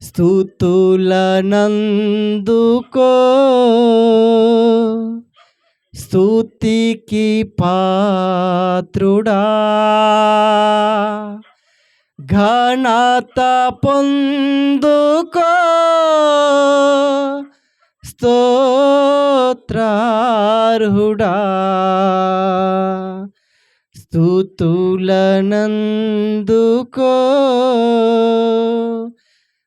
స్తుతులనందుకో స్తుతికి పాత్రుడా, ఘనత పొందుకో స్తోత్రార్హుడా. స్తుతులనందుకో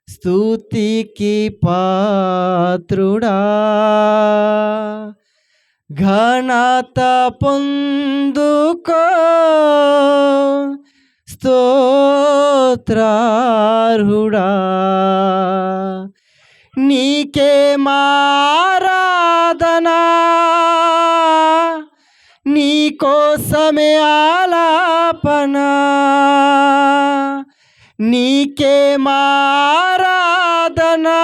స్తుతికి పాత్రుడా, ఘనత పొందుకో స్తోత్రార్హుడా. నీకే మారాధనా, నీ కోసమే ఆలాపనా, నీకే మారాధనా,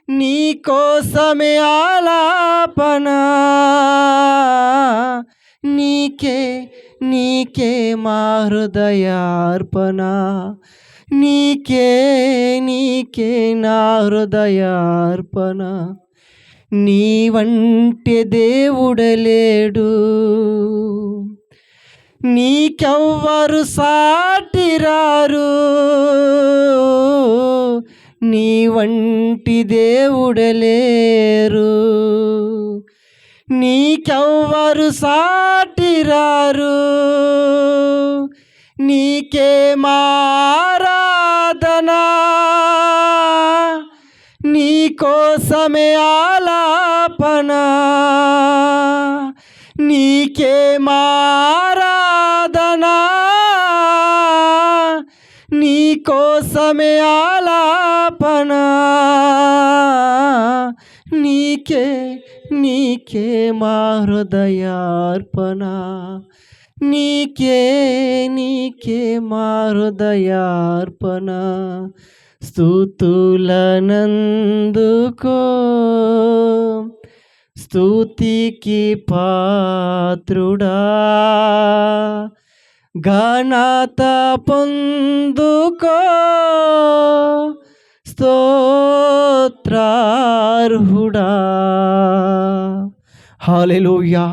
నీ కోసమే ఆలాపనా, నీకే మా హృదయార్పణ, నీకే నా హృదయార్పణ. నీ వంటి దేవుడలేడు, నీకెవ్వరు సాటిరారు, నీ వంటి దేవుడలేరు, నీకెవ్వరు సాటిరారు. నీకే మారాధనా, నీ కోసమే ఆలాపన, నీకే మారాధనా, నీ కోసమే ఆలాపన, నీకే మా హృదయార్పణ, నీకే మా హృదయార్పణ. స్తుతులనందుకో స్తుతికి పాత్రుడా, ఘనత పొందుకో స్తోత్రార్హుడా. హల్లెలూయా.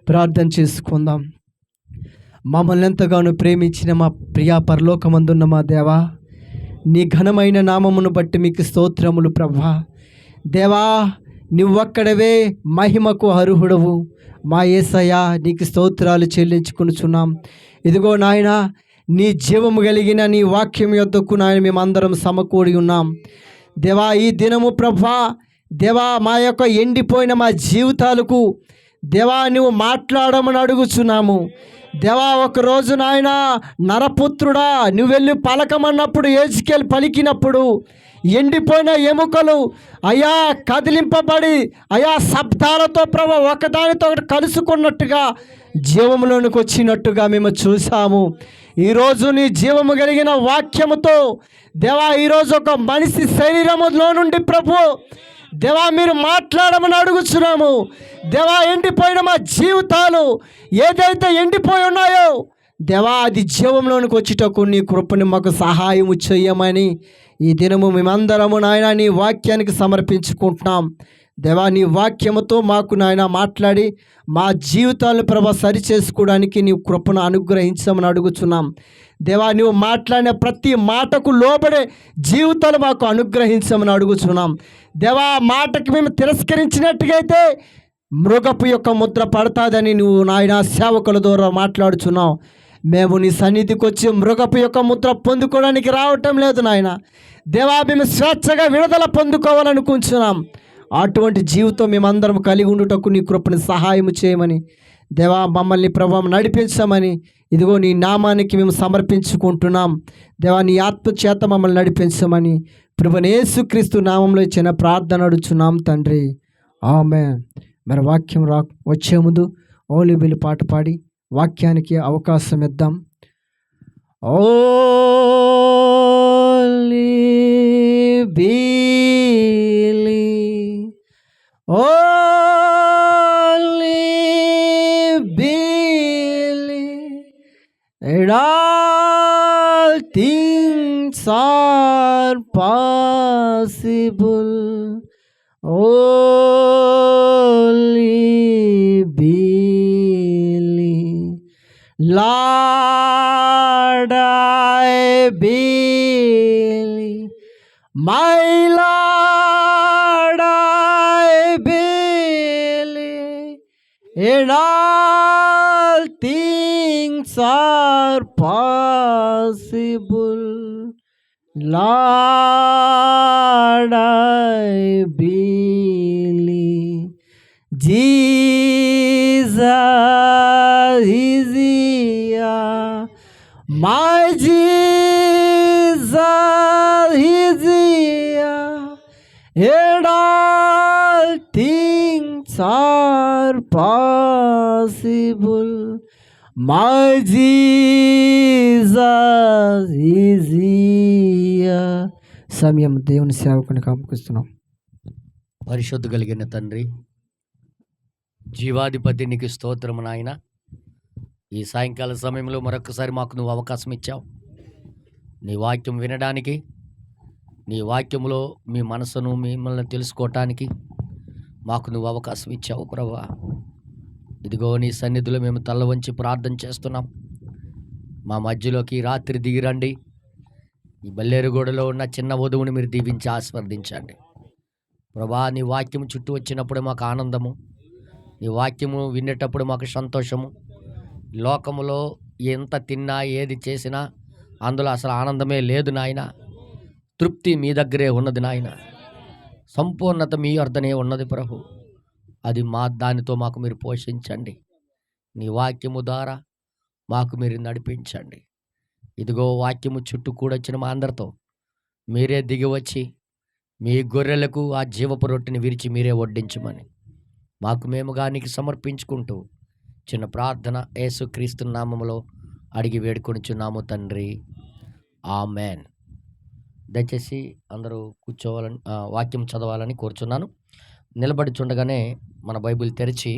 ప్రార్థన చేసుకుందాం. మమ్మల్ని ఎంతగానో ప్రేమించిన మా ప్రియా పరలోకమందున్న మా దేవా, నీ ఘనమైన నామమును బట్టి మీకు స్తోత్రములు ప్రభువా. దేవా, నువ్వొక్కడవే మహిమకు అర్హుడవు. మా యేసయ్యా, నీకు స్తోత్రాలు చెల్లించుకొనుచున్నాం. ఇదిగో నాయన, నీ జీవము కలిగిన నీ వాక్యం యొద్దకు నాయన మేమందరం సమకూడి ఉన్నాం. దేవా, ఈ దినము ప్రభువా, దేవా, మా యొక్క ఎండిపోయిన మా జీవితాలకు దేవా నువ్వు మాట్లాడమని అడుగుచున్నాము. దేవా, ఒకరోజు నాయన నరపుత్రుడా, నువ్వు వెళ్ళి పలకమన్నప్పుడు ఏజ్కేలు పలికినప్పుడు ఎండిపోయిన ఎముకలు అయా కదిలింపబడి అయా శబ్దాలతో ప్రభు ఒకదానితో ఒకటి కలుసుకున్నట్టుగా జీవంలోనికి వచ్చినట్టుగా మేము చూసాము. ఈరోజు నీ జీవము కలిగిన వాక్యముతో దేవా, ఈరోజు ఒక మనిషి శరీరములో నుండి ప్రభు దేవా మీరు మాట్లాడమని అడుగుచున్నాము. దేవా, ఎండిపోయిన మా జీవితాలు ఏదైతే ఎండిపోయి ఉన్నాయో దేవా, అది జీవంలోనికి వచ్చేటకు నీ కృపని మాకు సహాయము చేయమని ఈ దినము మేమందరము నాయన నీ వాక్యానికి సమర్పించుకుంటున్నాం. దేవా, నీ వాక్యముతో మాకు నాయన మాట్లాడి మా జీవితాలను ప్రభా సరిచేసుకోవడానికి నీ కృపను అనుగ్రహించమని అడుగుచున్నాం. దేవా, నువ్వు మాట్లాడిన ప్రతి మాటకు లోబడే జీవితాలు మాకు అనుగ్రహించమని అడుగుచున్నాం. దేవా, మాటకి మేము తిరస్కరించినట్టుగైతే మృగపు యొక్క ముద్ర పడతాదని నువ్వు నాయన సేవకుల ద్వారా మాట్లాడుచున్నావు. మేము నీ సన్నిధికి వచ్చి మృగపు యొక్క ముద్ర పొందుకోవడానికి రావటం లేదు నాయన. దేవా, మేము స్వేచ్ఛగా విడుదల పొందుకోవాలనుకుంటున్నాం. అటువంటి జీవితం మేమందరం కలిగి ఉండుటకు నీ కృపని సహాయము చేయమని దేవా మమ్మల్ని ప్రభావం నడిపించమని ఇదిగో నీ నామానికి మేము సమర్పించుకుంటున్నాం. దేవా, నీ ఆత్మ చేత మమ్మల్ని నడిపించమని ప్రభువైన యేసుక్రీస్తు నామంలో ఇచ్చిన ప్రార్థన అడుగుచున్నాం తండ్రి, ఆమేన్. మరి వాక్యం వచ్చే ముందు ఓలిబిలి పాట పాడి వాక్యానికి అవకాశం ఇద్దాం. And all things are possible. Only believe. Lord, I believe. My Lord, I believe. In all things are possible. Lord, I believe. Jesus is here. My Jesus is here. And all things are possible. My Jesus is here. సమయం దేవుని సేవకుని కాపుకిస్తున్నాం. పరిశుద్ధ కలిగిన తండ్రి, జీవాధిపతి నీకు స్తోత్రము నాయన. ఈ సాయంకాల సమయంలో మరొకసారి మాకు నువ్వు అవకాశం ఇచ్చావు. నీ వాక్యం వినడానికి, నీ వాక్యంలో మీ మనసును మిమ్మల్ని తెలుసుకోవటానికి మాకు నువ్వు అవకాశం ఇచ్చావు ప్రభువా. ఇదిగో నీ సన్నిధిలో మేము తల్ల వంచి ప్రార్థన చేస్తున్నాం. మా మధ్యలోకి రాత్రి దిగిరండి. ఈ బల్లేరుగూడలో ఉన్న చిన్న వధువుని మీరు దీవించి ఆస్వాదించండి ప్రభా. నీ వాక్యం చుట్టూ వచ్చినప్పుడు మాకు ఆనందము, నీ వాక్యము వినేటప్పుడు మాకు సంతోషము. లోకములో ఎంత తిన్నా ఏది చేసినా అందులో అసలు ఆనందమే లేదు నాయన. తృప్తి మీ దగ్గరే ఉన్నది నాయన. సంపూర్ణత మీ వద్దనే ఉన్నది ప్రభు. అది దానితో మాకు మీరు పోషించండి. నీ వాక్యము ద్వారా మాకు మీరు నడిపించండి. ఇదిగో వాక్యము చుట్టూ కూడొచ్చిన మా అందరితో మీరే దిగి వచ్చి మీ గొర్రెలకు ఆ జీవపు రొట్టెని విరిచి మీరే వడ్డించమని మాకు మేముగా నీకు సమర్పించుకుంటూ చిన్న ప్రార్థన యేసుక్రీస్తు నామములో అడిగి వేడుకొనిచున్నాము తండ్రి, ఆమెన్. దయచేసి అందరూ కూర్చోవాలని, వాక్యం చదవాలని కోరుచున్నాను. నిలబడి చూడగానే మన బైబిల్ తెరిచి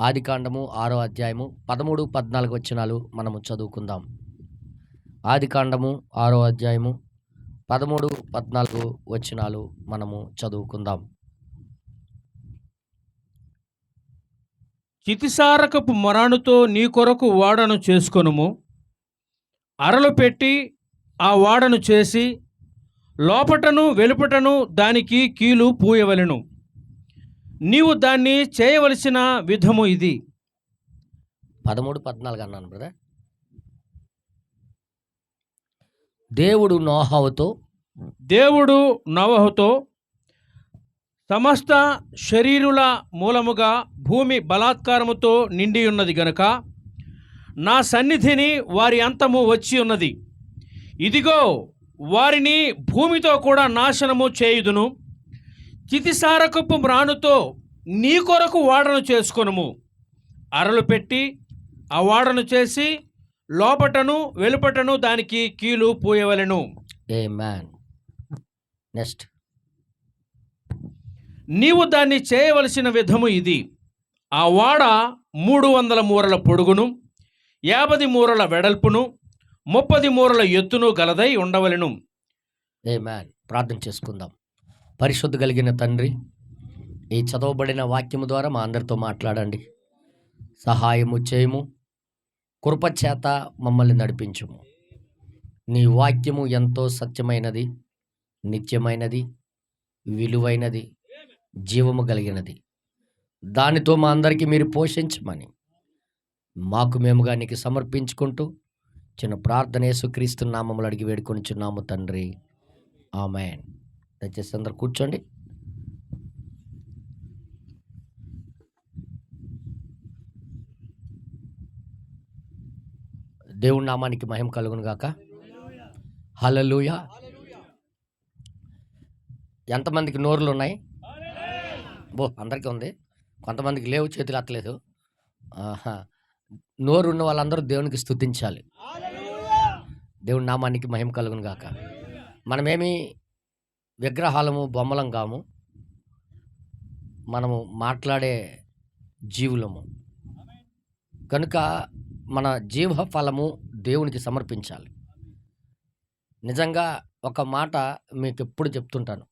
ఆదికాండము 6వ అధ్యాయము 13, 14 వచనాలు మనము చదువుకుందాం. ఆదికాండము 6వ అధ్యాయము 13, 14 వచనాలు మనము చదువుకుందాం. చితిసారకపు మొరానుతో నీ కొరకు వాడను చేసుకొనుము. అరలు పెట్టి ఆ వాడను చేసి లోపటను వెలుపటను దానికి కీలు పూయవలెను. నీవు దాన్ని చేయవలసిన విధము ఇది. 13, 14 అన్నాను బ్రదర్. దేవుడు నోవహుతో సమస్త శరీరుల మూలముగా భూమి బలాత్కారముతో నిండి ఉన్నది గనుక నా సన్నిధిని వారి అంతము వచ్చి ఉన్నది. ఇదిగో వారిని భూమితో కూడా నాశనము చేయుదును. చితిసారకపు మ్రానుతో నీ కొరకు వాడను చేసుకొనుము. అరలు పెట్టి ఆ వాడను చేసి లోపటను వెలుపటను దానికి కీలు పూయవలెను. ఆమేన్. నెక్స్ట్. నీవు దాన్ని చేయవలసిన విధము ఇది. ఆ వాడ 300 మూరల పొడుగును, 50 మూరల వెడల్పును, 30 మూరల ఎత్తును గలదై ఉండవలెను. ఆమేన్. ప్రార్థన చేసుకుందాం. పరిశుద్ధ కలిగిన తండ్రి, ఈ చదవబడిన వాక్యము ద్వారా మా అందరితో మాట్లాడండి. సహాయము చేయము, కృపచేత మమ్మల్ని నడిపించుము. నీ వాక్యము ఎంతో సత్యమైనది, నిత్యమైనది, విలువైనది, జీవము కలిగినది. దానితో మా అందరికీ మీరు పోషించమని మాకు మేముగా నీకు సమర్పించుకుంటూ చిన్న ప్రార్థన యేసుక్రీస్తు నామములో అడిగి వేడుకొనిచున్నాము తండ్రి, ఆమేన్. దయచేసి అందరు కూర్చోండి. దేవుని నామానికి మహిమ కలుగును గాక. హల్లెలూయా. ఎంతమందికి నోరులు ఉన్నాయి? అందరికీ ఉంది. కొంతమందికి లేవు, చేతులు ఎత్తలేదు. నోరు ఉన్న వాళ్ళందరూ దేవునికి స్తుతించాలి. దేవుని నామానికి మహిమ కలుగును గాక. మనమేమి విగ్రహాలము, బొమ్మలం కాము. మనము మాట్లాడే జీవులము. కనుక మన జీవ ఫలము దేవునికి సమర్పించాలి. నిజంగా ఒక మాట మీకు ఎప్పుడు చెప్తుంటాను,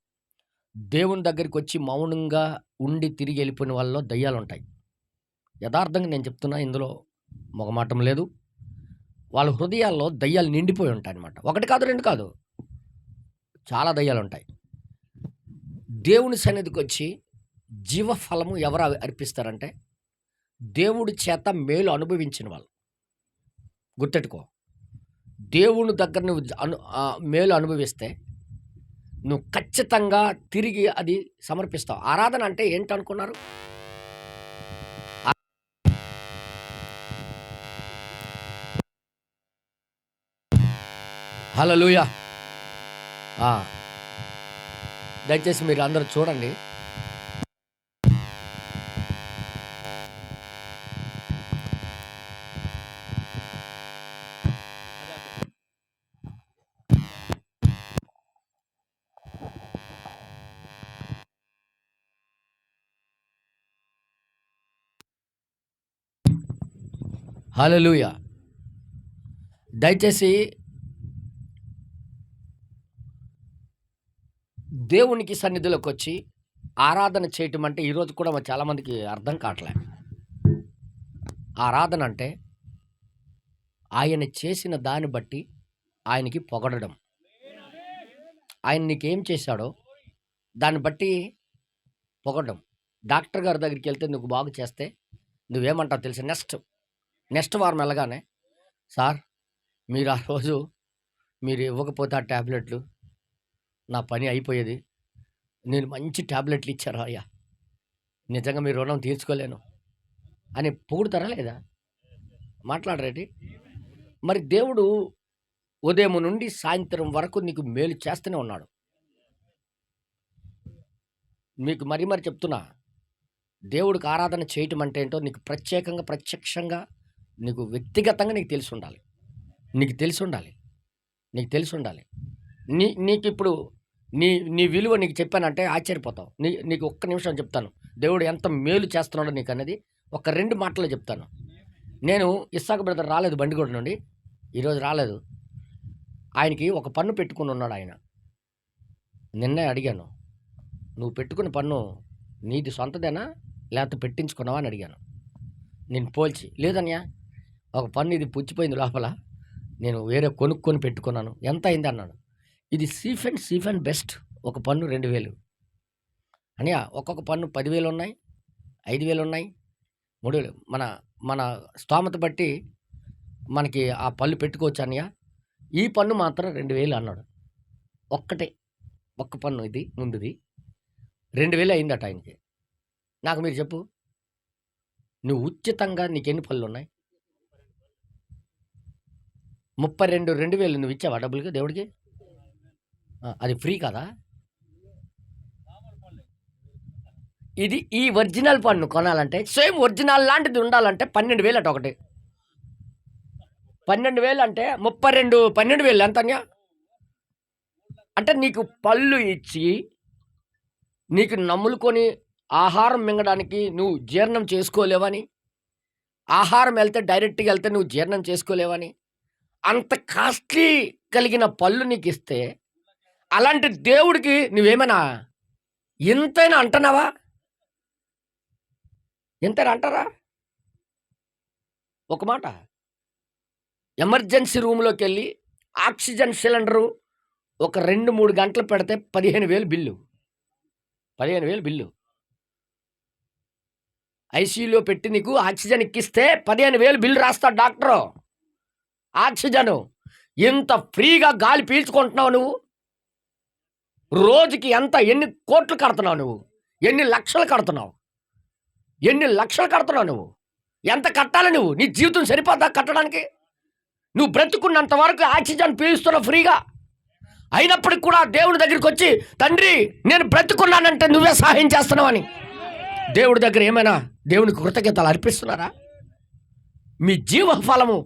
దేవుని దగ్గరికి వచ్చి మౌనంగా ఉండి తిరిగి వెళ్ళిపోయిన వాళ్ళలో దయ్యాలు ఉంటాయి. యథార్థంగా నేను చెప్తున్నా, ఇందులో మొగమాటం లేదు. వాళ్ళ హృదయాల్లో దయ్యాలు నిండిపోయి ఉంటాయి అన్నమాట. ఒకటి కాదు, రెండు కాదు, చాలా దయ్యాలు ఉంటాయి. దేవుని సన్నిధికి వచ్చి జీవ ఫలము ఎవరు అర్పిస్తారంటే దేవుడి చేత మేలు అనుభవించిన వాళ్ళు. గుర్తెట్టుకో, దేవుని దగ్గర నువ్వు మేలు అనుభవిస్తే నువ్వు ఖచ్చితంగా తిరిగి అది సమర్పిస్తావు. ఆరాధన అంటే ఏంటనుకున్నారు? హల్లెలూయా. దయచేసి మీరు అందరూ చూడండి. హల్లెలూయా. దయచేసి దేవునికి సన్నిధిలోకి వచ్చి ఆరాధన చేయటం అంటే ఈరోజు కూడా చాలామందికి అర్థం కావట్లే. ఆరాధన అంటే ఆయన చేసిన దాన్ని బట్టి ఆయనకి పొగడడం. ఆయన నీకేం చేశాడో దాన్ని బట్టి పొగడడం. డాక్టర్ గారి దగ్గరికి వెళ్తే నువ్వు బాగు చేస్తే నువ్వేమంటావు తెలుసా? నెక్స్ట్ వారం వెళ్ళగానే, సార్ మీరు ఆ రోజు మీరు ఇవ్వకపోతే ఆ ట్యాబ్లెట్లు నా పని అయిపోయేది, నేను మంచి ట్యాబ్లెట్లు ఇచ్చారు అయ్యా, నిజంగా మీ రుణం తీర్చుకోలేను అని పొగుడుతారా లేదా? మాట్లాడరేటి? మరి దేవుడు ఉదయం నుండి సాయంత్రం వరకు నీకు మేలు చేస్తూనే ఉన్నాడు. మీకు మరి చెప్తున్నా, దేవుడికి ఆరాధన చేయటం అంటే ఏంటో నీకు ప్రత్యక్షంగా నీకు వ్యక్తిగతంగా నీకు తెలిసి ఉండాలి. నీకు ఇప్పుడు నీ విలువ నీకు చెప్పానంటే ఆశ్చర్యపోతావు. నీకు ఒక్క నిమిషం చెప్తాను, దేవుడు ఎంత మేలు చేస్తున్నాడో నీకు అనేది ఒక 2 మాటలు చెప్తాను. నేను ఇస్సాకు బ్రదర్ రాలేదు బండిగూడ నుండి, ఈరోజు రాలేదు. ఆయనకి ఒక పన్ను పెట్టుకుని ఉన్నాడు. ఆయన నిన్నే అడిగాను, నువ్వు పెట్టుకున్న పన్ను నీది సొంతదేనా లేకపోతే పెట్టించుకున్నావా అని అడిగాను. నేను పోల్చి, లేదన్యా ఒక పన్ను ఇది పుచ్చిపోయింది లోపల, నేను వేరే కొనుక్కొని పెట్టుకున్నాను, ఎంత అయింది అన్నాడు. ఇది సీఫ్ అండ్ బెస్ట్ ఒక పన్ను 2000 అనియా. ఒక్కొక్క పన్ను 10,000 ఉన్నాయి, 5,000 ఉన్నాయి, 3,000. మన స్తోమత బట్టి మనకి ఆ పళ్ళు పెట్టుకోవచ్చు అనియా. ఈ పన్ను మాత్రం 2,000 అన్నాడు. ఒక్క పన్ను ఇది ముందుది 2,000 అయిందట ఆయనకి. నాకు మీరు చెప్పు, నువ్వు ఉచితంగా నీకెన్ని పళ్ళు ఉన్నాయి? 32,000 నువ్వు ఇచ్చావా డబ్బులుగా దేవుడికి? అది ఫ్రీ కదా? ఇది ఈ ఒరిజినల్ పన్ను కొనాలంటే, సేమ్ ఒరిజినల్ లాంటిది ఉండాలంటే 12,000 అట ఒకటి. 12,000 అంటే 12,000 ఎంత అన్యా? అంటే నీకు పళ్ళు ఇచ్చి నీకు నమ్ములుకొని ఆహారం మింగడానికి నువ్వు జీర్ణం చేసుకోలేవని, ఆహారం డైరెక్ట్గా వెళ్తే నువ్వు జీర్ణం చేసుకోలేవని, అంత కాస్ట్లీ కలిగిన పళ్ళు నీకు ఇస్తే, అలాంటి దేవుడికి నువ్వేమైనా ఎంతైనా అంటున్నావా? ఎంతైనా అంటారా? ఒక మాట, ఎమర్జెన్సీ రూమ్లోకి వెళ్ళి ఆక్సిజన్ సిలిండరు ఒక 2-3 గంటలు పెడితే 15,000 బిల్లు. 15,000 బిల్లు. ఐసీయూలో పెట్టి నీకు ఆక్సిజన్ ఎక్కిస్తే 15,000 బిల్లు రాస్తాడు డాక్టరు. ఆక్సిజను ఎంత ఫ్రీగా గాలి పీల్చుకుంటున్నావు నువ్వు? రోజుకి ఎన్ని కోట్లు కడుతున్నావు నువ్వు? ఎన్ని లక్షలు కడుతున్నావు నువ్వు? ఎంత కట్టాలి నువ్వు? నీ జీవితం సరిపోద్దా కట్టడానికి? నువ్వు బ్రతుకున్నంత వరకు ఆక్సిజన్ పీలుస్తున్నావు ఫ్రీగా. అయినప్పటికి కూడా దేవుడి దగ్గరికి వచ్చి, తండ్రి నేను బ్రతుకున్నానంటే నువ్వే సహాయం చేస్తున్నావని దేవుడి దగ్గర ఏమైనా దేవునికి కృతజ్ఞతలు అర్పిస్తున్నారా? మీ జీవ ఫలము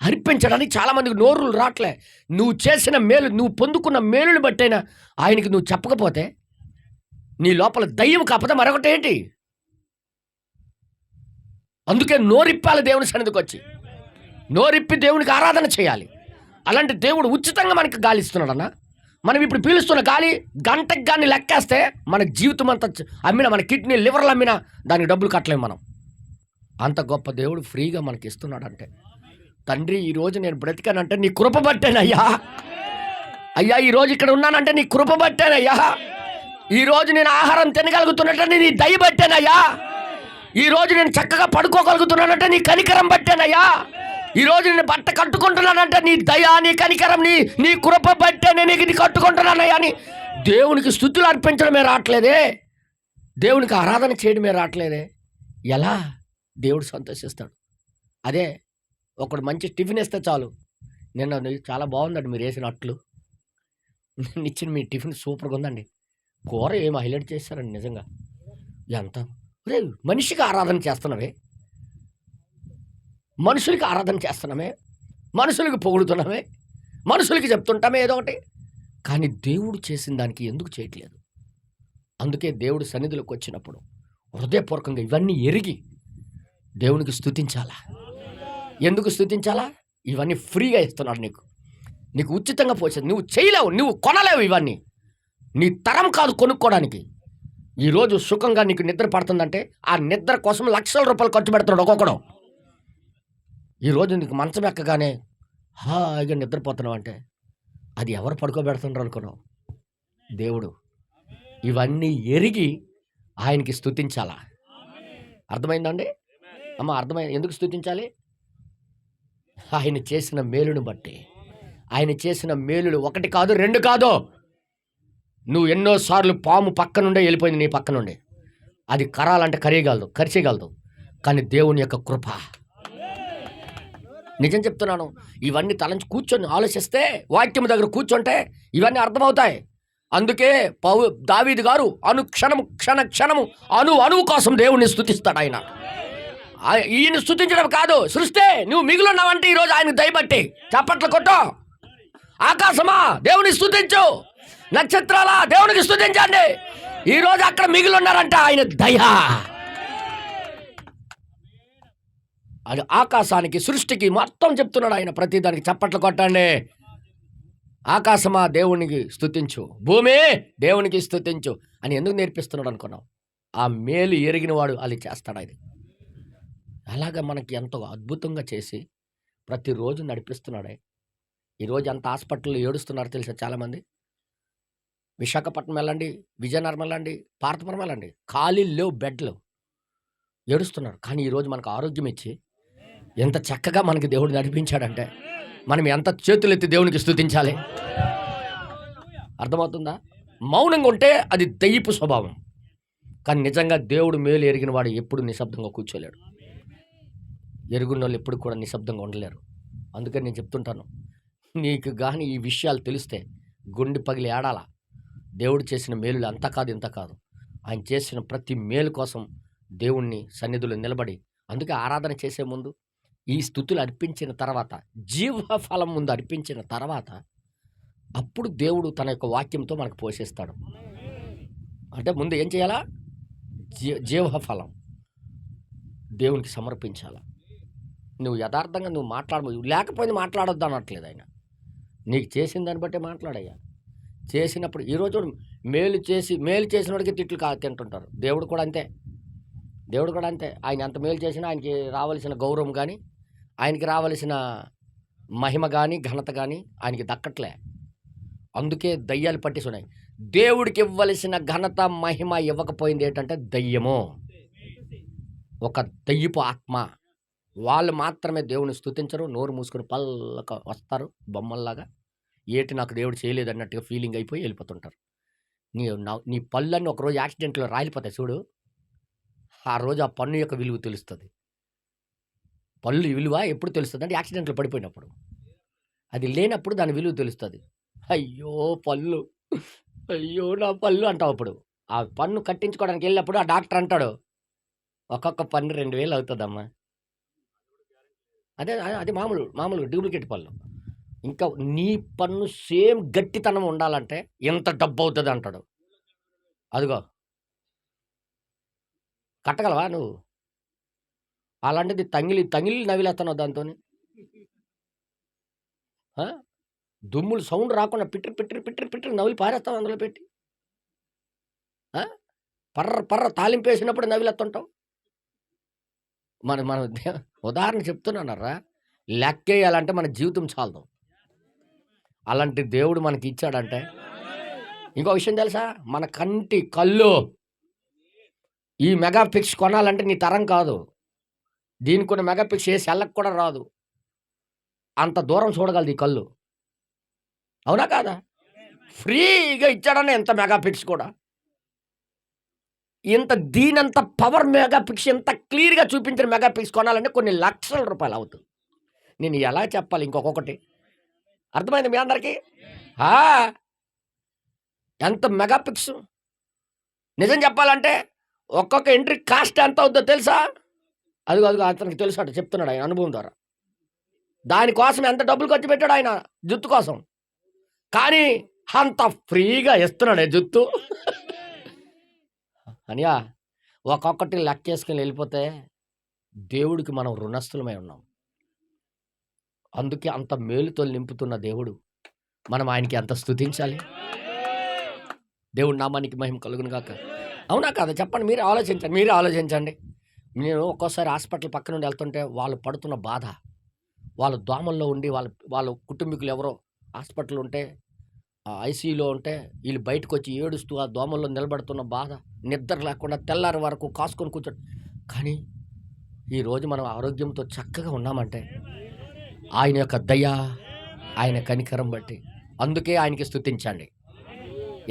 అర్పించడానికి చాలామందికి నోరులు రావట్లే. నువ్వు చేసిన మేలు, నువ్వు పొందుకున్న మేలుని బట్టైనా ఆయనకి నువ్వు చెప్పకపోతే నీ లోపల దయ్యం కాకపోతే మరొకటి ఏంటి? అందుకే నోరిప్పాలి దేవుని సన్నిధికి వచ్చి. నోరిప్పి దేవునికి ఆరాధన చేయాలి. అలాంటి దేవుడు ఉచితంగా మనకి గాలి ఇస్తున్నాడన్న. మనం ఇప్పుడు పీలుస్తున్న గాలి గంటకి కానీ లెక్కేస్తే మన జీవితం అంతా అమ్మినా, మన కిడ్నీ లివర్లు అమ్మినా దానికి డబ్బులు కట్టలేము మనం. అంత గొప్ప దేవుడు ఫ్రీగా మనకి ఇస్తున్నాడంటే, తండ్రి ఈరోజు నేను బ్రతికానంటే నీ కృప బట్టేనయ్యా. అయ్యా ఈరోజు ఇక్కడ ఉన్నానంటే నీ కృప బట్టేనయ్యా. ఈరోజు నేను ఆహారం తినగలుగుతున్నట్టే నీ దయ బట్టేనయ్యా. ఈరోజు నేను చక్కగా పడుకోగలుగుతున్నానంటే నీ కనికరం బట్టేనయ్యా. ఈరోజు నేను బట్ట కట్టుకుంటున్నానంటే నీ దయ, నీ కనికరం, నీ కృప బట్టే నేను ఇది కట్టుకుంటున్నానయ్యా అని దేవునికి స్తుతులు అర్పించడమే రావట్లేదే, దేవునికి ఆరాధన చేయడమే రావట్లేదే. ఎలా దేవుడు సంతోషిస్తాడు? అదే ఒకడు మంచి టిఫిన్ ఇస్తే చాలు, నిన్న చాలా బాగుందండి మీరు వేసిన అట్లు, నిన్న ఇచ్చిన మీ టిఫిన్ సూపర్గా ఉందండి, కూర ఏం హైలైట్ చేస్తారండి నిజంగా. ఎంత రే మనిషికి ఆరాధన చేస్తున్నావే, మనుషులకి ఆరాధన చేస్తున్నామే, మనుషులకి పొగుడుతున్నామే, మనుషులకి చెప్తుంటామే ఏదో ఒకటి, కానీ దేవుడు చేసిన దానికి ఎందుకు చేయట్లేదు? అందుకే దేవుడు సన్నిధిలోకి వచ్చినప్పుడు హృదయపూర్వకంగా ఇవన్నీ ఎరిగి దేవునికి స్తుతించాలా. ఎందుకు స్తుతించాలా? ఇవన్నీ ఫ్రీగా ఇస్తున్నాడు నీకు ఉచితంగా పోసేది. నువ్వు చేయలేవు, నువ్వు కొనలేవు, ఇవన్నీ నీ తరం కాదు కొనుక్కోవడానికి. ఈరోజు సుఖంగా నీకు నిద్ర పడుతుందంటే ఆ నిద్ర కోసం లక్షల రూపాయలు ఖర్చు పెడుతున్నాడు ఒక్కొక్కడు. ఈరోజు నీకు మంచం ఎక్కగానే హాయిగా నిద్రపోతున్నావు అంటే అది ఎవరు పడుకోబెడుతున్నారు అనుకున్నావు? దేవుడు. ఇవన్నీ ఎరిగి ఆయనకి స్తుతించాలా. అర్థమైందండి అమ్మ? అర్థమైంది. ఎందుకు స్తుతించాలి? ఆయన చేసిన మేలును బట్టి. ఆయన చేసిన మేలులు ఒకటి కాదు, రెండు కాదు. నువ్వు ఎన్నోసార్లు పాము పక్క నుండే వెళ్ళిపోయింది నీ పక్క నుండి, అది కరాలంటే కరిచేయగలదు, కానీ దేవుని యొక్క కృప. నిజం చెప్తున్నాను. ఇవన్నీ తలంచి కూర్చొని ఆలోచిస్తే, వాక్యం దగ్గర కూర్చుంటే ఇవన్నీ అర్థమవుతాయి. అందుకే దావీదు గారు క్షణము అణువు కోసం దేవుణ్ణి స్తుతిస్తాడు. ఈయన స్తుతించడం కాదు, సృష్టి నువ్వు మిగులున్నావంటే ఈరోజు ఆయన దయబట్టి చప్పట్లు కొట్టు. ఆకాశమా దేవుని స్తుతించు, నక్షత్రాలా దేవునికి స్తుతించండి. ఈరోజు అక్కడ మిగిలిన్నారంట ఆయన దయ. అది ఆకాశానికి, సృష్టికి మొత్తం చెప్తున్నాడు ఆయన. ప్రతిదానికి చప్పట్లు కొట్టండి. ఆకాశమా దేవునికి స్తుతించు, భూమి దేవునికి స్తుతించు అని ఎందుకు నేర్పిస్తున్నాడు అనుకున్నావు? ఆ మేలు ఎరిగిన వాడు అది చేస్తాడు. అది అలాగా మనకి ఎంతో అద్భుతంగా చేసి ప్రతిరోజు నడిపిస్తున్నాడే. ఈరోజు అంత హాస్పిటల్లో ఏడుస్తున్నారు తెలుసా చాలామంది. విశాఖపట్నం వెళ్ళండి, విజయనగరం వెళ్ళండి, పార్తపురం వెళ్ళండి, ఖాళీలు లేవు, బెడ్లు, ఏడుస్తున్నారు. కానీ ఈరోజు మనకు ఆరోగ్యం ఇచ్చి ఎంత చక్కగా మనకి దేవుడు నడిపించాడంటే మనం ఎంత చేతులెత్తి దేవునికి స్తుతించాలి. అర్థమవుతుందా? మౌనంగా ఉంటే అది దయ్యపు స్వభావం. కానీ నిజంగా దేవుడు మేలు ఎరిగిన వాడు ఎప్పుడు నిశ్శబ్దంగా కూర్చోలేడు. ఎరుగున్న వాళ్ళు ఎప్పుడు కూడా నిశ్శబ్దంగా ఉండలేరు. అందుకని నేను చెప్తుంటాను, నీకు కానీ ఈ విషయాలు తెలిస్తే గుండె పగిలి ఏడాలా. దేవుడు చేసిన మేలులు అంత కాదు ఇంత కాదు. ఆయన చేసిన ప్రతి మేలు కోసం దేవుణ్ణి సన్నిధిలో నిలబడి, అందుకే ఆరాధన చేసే ముందు ఈ స్తుతులు అర్పించిన తర్వాత, జీవఫలం ముందు అర్పించిన తర్వాత, అప్పుడు దేవుడు తన యొక్క వాక్యంతో మనకు పోషిస్తాడు. అంటే ముందు ఏం చేయాలా? జీవఫలం దేవునికి సమర్పించాలా. నువ్వు యథార్థంగా నువ్వు లేకపోతే మాట్లాడొద్దు అనట్లేదు ఆయన. నీకు చేసిన దాన్ని బట్టే మాట్లాడయ్యా. చేసినప్పుడు ఈరోజు మేలు చేసిన వాడికి తిట్లు తింటుంటారు. దేవుడు కూడా అంతే. ఆయన ఎంత మేలు చేసినా ఆయనకి రావాల్సిన గౌరవం కానీ, ఆయనకి రావాల్సిన మహిమ కానీ, ఘనత కానీ ఆయనకి దక్కట్లే. అందుకే దయ్యాలు పట్టేస్తున్నాయి. దేవుడికి ఇవ్వవలసిన ఘనత, మహిమ ఇవ్వకపోయింది ఏంటంటే దయ్యము, ఒక దయ్యపు ఆత్మ. వాళ్ళు మాత్రమే దేవుని స్తుతించరు, నోరు మూసుకొని పల్లక వస్తారు బొమ్మల్లాగా. ఏటి నాకు దేవుడు చేయలేదు అన్నట్టుగా ఫీలింగ్ అయిపోయి వెళ్ళిపోతుంటారు. నీ పళ్ళన్నీ ఒకరోజు యాక్సిడెంట్లో రాలిపోతాయి చూడు, ఆ రోజు ఆ పన్ను యొక్క విలువ తెలుస్తుంది. పళ్ళు విలువ ఎప్పుడు తెలుస్తుంది అంటే యాక్సిడెంట్లో పడిపోయినప్పుడు. అది లేనప్పుడు దాని విలువ తెలుస్తుంది. అయ్యో పళ్ళు, అయ్యో నా పళ్ళు అంటావు. అప్పుడు ఆ పన్ను కట్టించుకోవడానికి వెళ్ళినప్పుడు ఆ డాక్టర్ అంటాడు, ఒక్కొక్క పన్ను 2000 అవుతుందమ్మా. అది మామూలు డూప్లికేట్ పళ్ళు. ఇంకా నీ పన్ను సేమ్ గట్టితనం ఉండాలంటే ఎంత డబ్బు అవుతుంది అంటాడు. అదిగో కట్టగలవా నువ్వు? అలాంటిది తంగిలి నవిలేస్తున్నావు దాంతో. ఆ? దుమ్ములు సౌండ్ రాకుండా పిట్రి పిట్రి పిట్రి పిట్రి నవిలి పారేస్తాం అందులో పెట్టి. ఆ? పర్ర పర్ర తాలింపు వేసినప్పుడు నవిలేస్తుంటాం. మన ఉదాహరణ చెప్తున్నానరా, లెక్కేయాలంటే మన జీవితం చాలదు. అలాంటి దేవుడు మనకి ఇచ్చాడంటే. ఇంకో విషయం తెలుసా, మన కంటి కళ్ళు ఈ మెగా పిక్స్ కొనాలంటే నీ తరం కాదు. దీనికి కొన్ని మెగా పిక్స్ ఏ సెల్లకు కూడా రాదు. అంత దూరం చూడగలదు ఈ కళ్ళు. అవునా కాదా? ఫ్రీగా ఇచ్చాడని ఎంత మెగా పిక్స్ కూడా, ఇంత దీనంత పవర్ మెగా పిక్స్, ఇంత క్లియర్గా చూపించిన మెగా పిక్స్ కొనాలంటే కొన్ని లక్షల రూపాయలు అవుతుంది. నేను ఎలా చెప్పాలి ఇంకొకటి, అర్థమైంది మీ అందరికీ? ఎంత మెగా పిక్స్. నిజం చెప్పాలంటే ఒక్కొక్క ఎంట్రీ కాస్ట్ ఎంత అవుతుందో తెలుసా? అదిగో అతనికి తెలుసు అట, చెప్తున్నాడు ఆయన అనుభవం ద్వారా. దానికోసం ఎంత డబ్బులు ఖర్చు పెట్టాడు ఆయన జుత్తు కోసం, కానీ అంత ఫ్రీగా ఇస్తున్నాడే జుత్తు. అనియా ఒక్కొక్కటి లెక్కేసుకుని వెళ్ళిపోతే దేవుడికి మనం రుణస్థులమై ఉన్నాం. అందుకే అంత మేలుతో నింపుతున్న దేవుడు, మనం ఆయనకి ఎంత స్తుతించాలి. దేవుడి నామానికి మహిమ కలుగును గాక. అవునా కాదా? చెప్పండి, మీరే ఆలోచించండి. నేను ఒక్కోసారి హాస్పిటల్ పక్క నుండి వెళ్తుంటే వాళ్ళు పడుతున్న బాధ, వాళ్ళు దోమల్లో ఉండి వాళ్ళ కుటుంబీకులు ఎవరో హాస్పిటల్ ఉంటే, ఐసీయూలో ఉంటే, వీళ్ళు బయటకు వచ్చి ఏడుస్తూ ఆ దోమల్లో నిలబడుతున్న బాధ, నిద్ర లేకుండా తెల్లారి వరకు కాసుకొని కూర్చోండి. కానీ ఈరోజు మనం ఆరోగ్యంతో చక్కగా ఉన్నామంటే ఆయన యొక్క దయ, ఆయన కనికరం బట్టి. అందుకే ఆయనకి స్తుతించండి.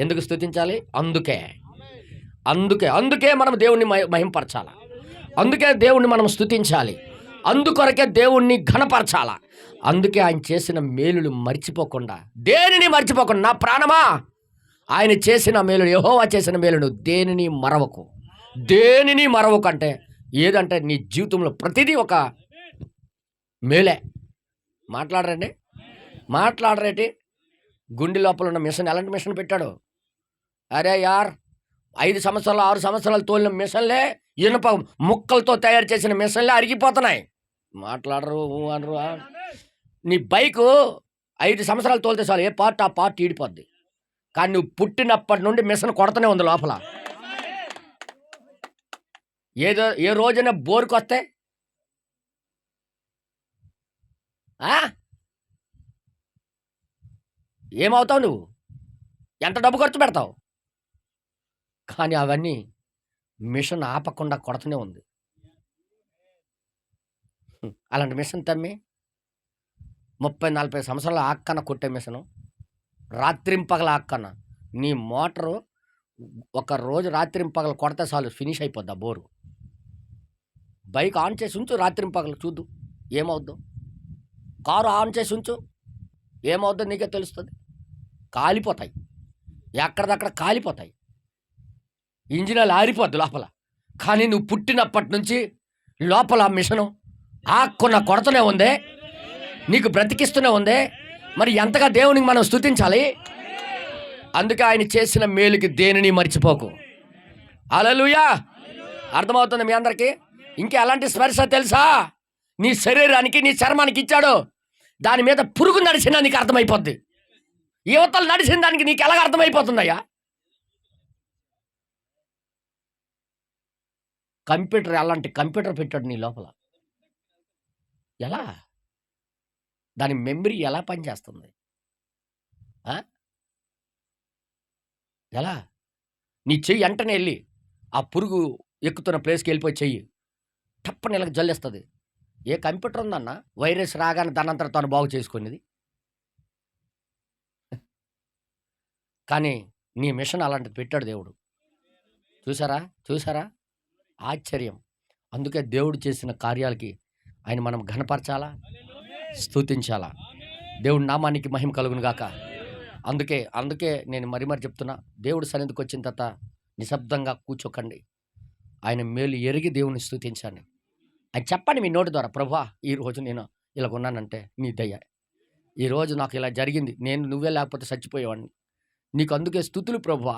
ఎందుకు స్తుతించాలి? అందుకే మనం దేవుణ్ణి మహింపరచాలి. అందుకే దేవుణ్ణి మనం స్తుతించాలి. అందుకొరకే దేవుణ్ణి ఘనపరచాల. అందుకే ఆయన చేసిన మేలులు మర్చిపోకుండా, దేనిని మర్చిపోకుండా, నా ప్రాణమా ఆయన చేసిన మేలు, యెహోవా చేసిన మేలును దేనిని మరవకు అంటే ఏదంటే నీ జీవితంలో ప్రతిదీ ఒక మేలే. మాట్లాడరేటి గుండె లోపల ఉన్న మిషన్ ఎలాంటి మిషన్ పెట్టాడు? అరే యార్, 5 సంవత్సరాలు 6 సంవత్సరాలు తోలిన మిషన్లే, ఇనుప ముక్కలతో తయారు చేసిన మిషన్లే అరిగిపోతున్నాయి. మాట్లాడరు అనరు. నీ బైకు 5 సంవత్సరాలు తోలితే చాలు, ఏ పార్ట్ ఆ పార్ట్ ఈడిపోద్ది. కానీ నువ్వు పుట్టినప్పటి నుండి మిషన్ కొడుతూనే ఉంది లోపల. ఏ రోజైనా బోరుకు వస్తే ఏమవుతావు నువ్వు? ఎంత డబ్బు ఖర్చు పెడతావు? కానీ అవన్నీ మిషన్ ఆపకుండా కొడుతూనే ఉంది. అలాంటి మిషన్ తమ్మి 30-40 సంవత్సరాల ఆక్కన కొట్టే మిషను, రాత్రింపగల ఆక్కన. నీ మోటరు ఒక రోజు రాత్రింపగలు కొడితే చాలు, ఫినిష్ అయిపోద్ది ఆ బోరు. బైక్ ఆన్ చేసి ఉంచు, రాత్రింపగలు చూద్దు ఏమవుద్దో. కారు ఆన్ చేసి ఉంచు, ఏమవుద్దో నీకే తెలుస్తుంది. కాలిపోతాయి, ఎక్కడిదక్కడ కాలిపోతాయి, ఇంజిన్ ఆరిపోద్ది లోపల. కానీ నువ్వు పుట్టినప్పటి నుంచి లోపల ఆ మిషను ఆక్కున్న కొడుతూనే ఉందే, నీకు బ్రతికిస్తూనే ఉందే. మరి ఎంతగా దేవునికి మనం స్తుతించాలి. అందుకే ఆయన చేసిన మేలుకి దేనిని మర్చిపోకు. హల్లెలూయా. అర్థమవుతుంది మీ అందరికీ? ఇంకా ఎలాంటి స్పర్శ తెలుసా? నీ శరీరానికి, నీ చర్మానికి ఇచ్చాడు. దాని మీద పురుగు నడిచినా నీకు అర్థమైపోద్ది. యువతలు నడిచిన దానికి నీకు ఎలాగ అర్థమైపోతుందయ్యా? కంప్యూటర్, అలాంటి కంప్యూటర్ పెట్టాడు నీ లోపల. ఎలా? దాని మెమరీ ఎలా పనిచేస్తుంది? ఎలా? నీ చెయ్యి వెంటనే వెళ్ళి ఆ పురుగు ఎక్కుతున్న ప్లేస్కి వెళ్ళిపోయి చెయ్యి టప్ప నెలకు జల్లేస్తుంది. ఏ కంప్యూటర్ ఉందన్న వైరస్ రాగానే దానంతట తాను బాగు చేసుకునేది? కానీ నీ మిషన్ అలాంటిది పెట్టాడు దేవుడు. చూసారా ఆశ్చర్యం. అందుకే దేవుడు చేసిన కార్యాలకి ఆయన మనం ఘనపరచాలా, స్తుతించాలా. దేవుడి నామానికి మహిమ కలుగును గాక. అందుకే నేను మరి చెప్తున్నా, దేవుడి సన్నిధికి వచ్చిన తర్వాత నిశ్శబ్దంగా కూర్చోకండి. ఆయన మేలు ఎరిగి దేవుని స్తుతించండి. ఆయన చెప్పండి మీ నోటి ద్వారా, ప్రభువా ఈరోజు నేను ఇలా ఉన్నానంటే నీ దయ, ఈరోజు నాకు ఇలా జరిగింది, నువ్వే లేకపోతే చచ్చిపోయేవాడిని, నీకు అందుకే స్తుతులు ప్రభువా,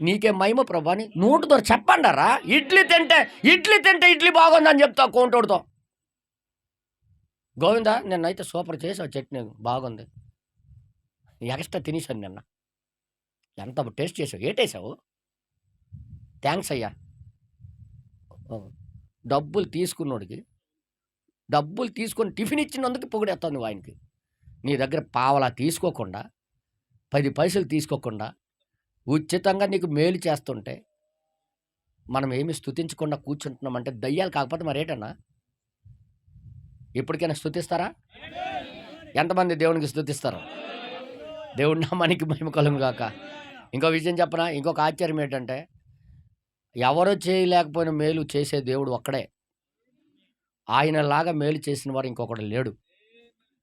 నీకే మహిమ ప్రభువా అని నోటి ద్వారా చెప్పండారా. ఇడ్లీ తింటే ఇడ్లీ బాగుందని చెప్తావు కోంటోడుతో. గోవిందా నిన్నైతే సూపర్ చేసావు, చట్నీ బాగుంది, ఎక్స్ట్రా తినేసాను నిన్న, ఎంత టేస్ట్ చేసావు, ఏటేసావు, థ్యాంక్స్ అయ్యా. ఓ, డబ్బులు తీసుకున్నోడికి డబ్బులు తీసుకొని టిఫిన్ ఇచ్చినందుకు పొగిడేస్తావు నువ్వు ఆయనకి. నీ దగ్గర పావలా తీసుకోకుండా, 10 పైసలు తీసుకోకుండా ఉచితంగా నీకు మేలు చేస్తుంటే మనం ఏమి స్తుతించకుండా కూర్చుంటున్నామంటే దయ్యాలు కాకపోతే మరేటన్నా? ఎప్పటికైనా స్తుతిస్తారా? ఎంతమంది దేవునికి స్తుతిస్తారు? దేవుడి నామానికి మహిమ కలుగును గాక. ఇంకో విషయం చెప్పనా, ఇంకొక ఆశ్చర్యం ఏంటంటే ఎవరు చేయలేకపోయిన మేలు చేసే దేవుడు ఒక్కడే. ఆయనలాగా మేలు చేసిన వాడు ఇంకొకడు లేడు.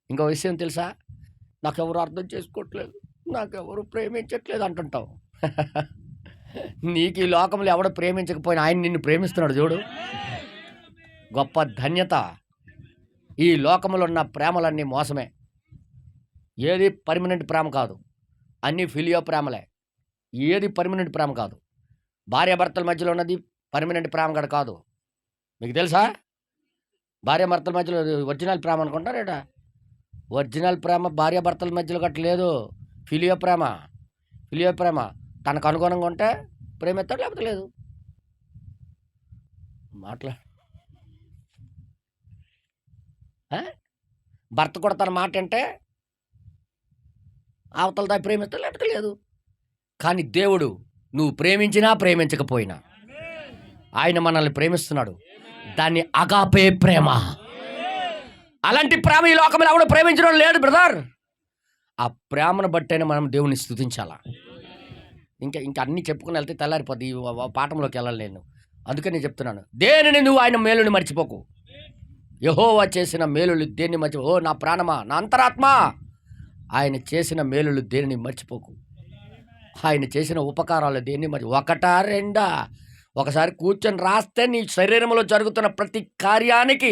ఇంకో విషయం తెలుసా, నాకెవరు అర్థం చేసుకోవట్లేదు, నాకెవరు ప్రేమించట్లేదు అంటుంటావు. నీకు ఈ లోకంలో ఎవడు ప్రేమించకపోయినా ఆయన నిన్ను ప్రేమిస్తున్నాడు చూడు. గొప్ప ధన్యత. ఈ లోకంలో ఉన్న ప్రేమలన్నీ మోసమే. ఏది పర్మనెంట్ ప్రేమ కాదు, అన్నీ ఫిలియో ప్రేమలే. ఏది పర్మనెంట్ ప్రేమ కాదు. భార్యాభర్తల మధ్యలో ఉన్నది పర్మనెంట్ ప్రేమ కూడా కాదు. మీకు తెలుసా? భార్యాభర్తల మధ్యలో ఒరిజినల్ ప్రేమ అనుకుంటారేటా? ఒరిజినల్ ప్రేమ భార్యాభర్తల మధ్యలో గట్ట లేదు. ఫిలియో ప్రేమ. ఫిలియో ప్రేమ తనకు అనుగుణంగా ఉంటే ప్రేమిస్తాడు, లేకపోతే లేదు. భర్త కూడా తన మాట అంటే అవతల దాన్ని ప్రేమిస్తాడు, లేకపోతే లేదు. కానీ దేవుడు నువ్వు ప్రేమించినా ప్రేమించకపోయినా ఆయన మనల్ని ప్రేమిస్తున్నాడు. దాన్ని అగాపే ప్రేమ. అలాంటి ప్రేమ ఈ లోకంలో ఎవడు ప్రేమించడం లేదు బ్రదర్. ఆ ప్రేమను బట్టైనా మనం దేవుని స్తుతించాలా. ఇంకా అన్నీ చెప్పుకుని వెళ్తే తెల్లారిపోద్ది. ఈ పాఠంలోకి వెళ్ళాలి నేను. అందుకని నేను చెప్తున్నాను, దేనిని నువ్వు ఆయన మేలుని మర్చిపోకు. యెహోవా చేసిన మేలులు దేన్ని మర్చిపో. ఓ నా ప్రాణమా, నా అంతరాత్మ, ఆయన చేసిన మేలులు దేనిని మర్చిపోకు. ఆయన చేసిన ఉపకారాలు దేన్ని ఒకటా రెండా? ఒకసారి కూర్చొని రాస్తే నీ శరీరంలో జరుగుతున్న ప్రతి కార్యానికి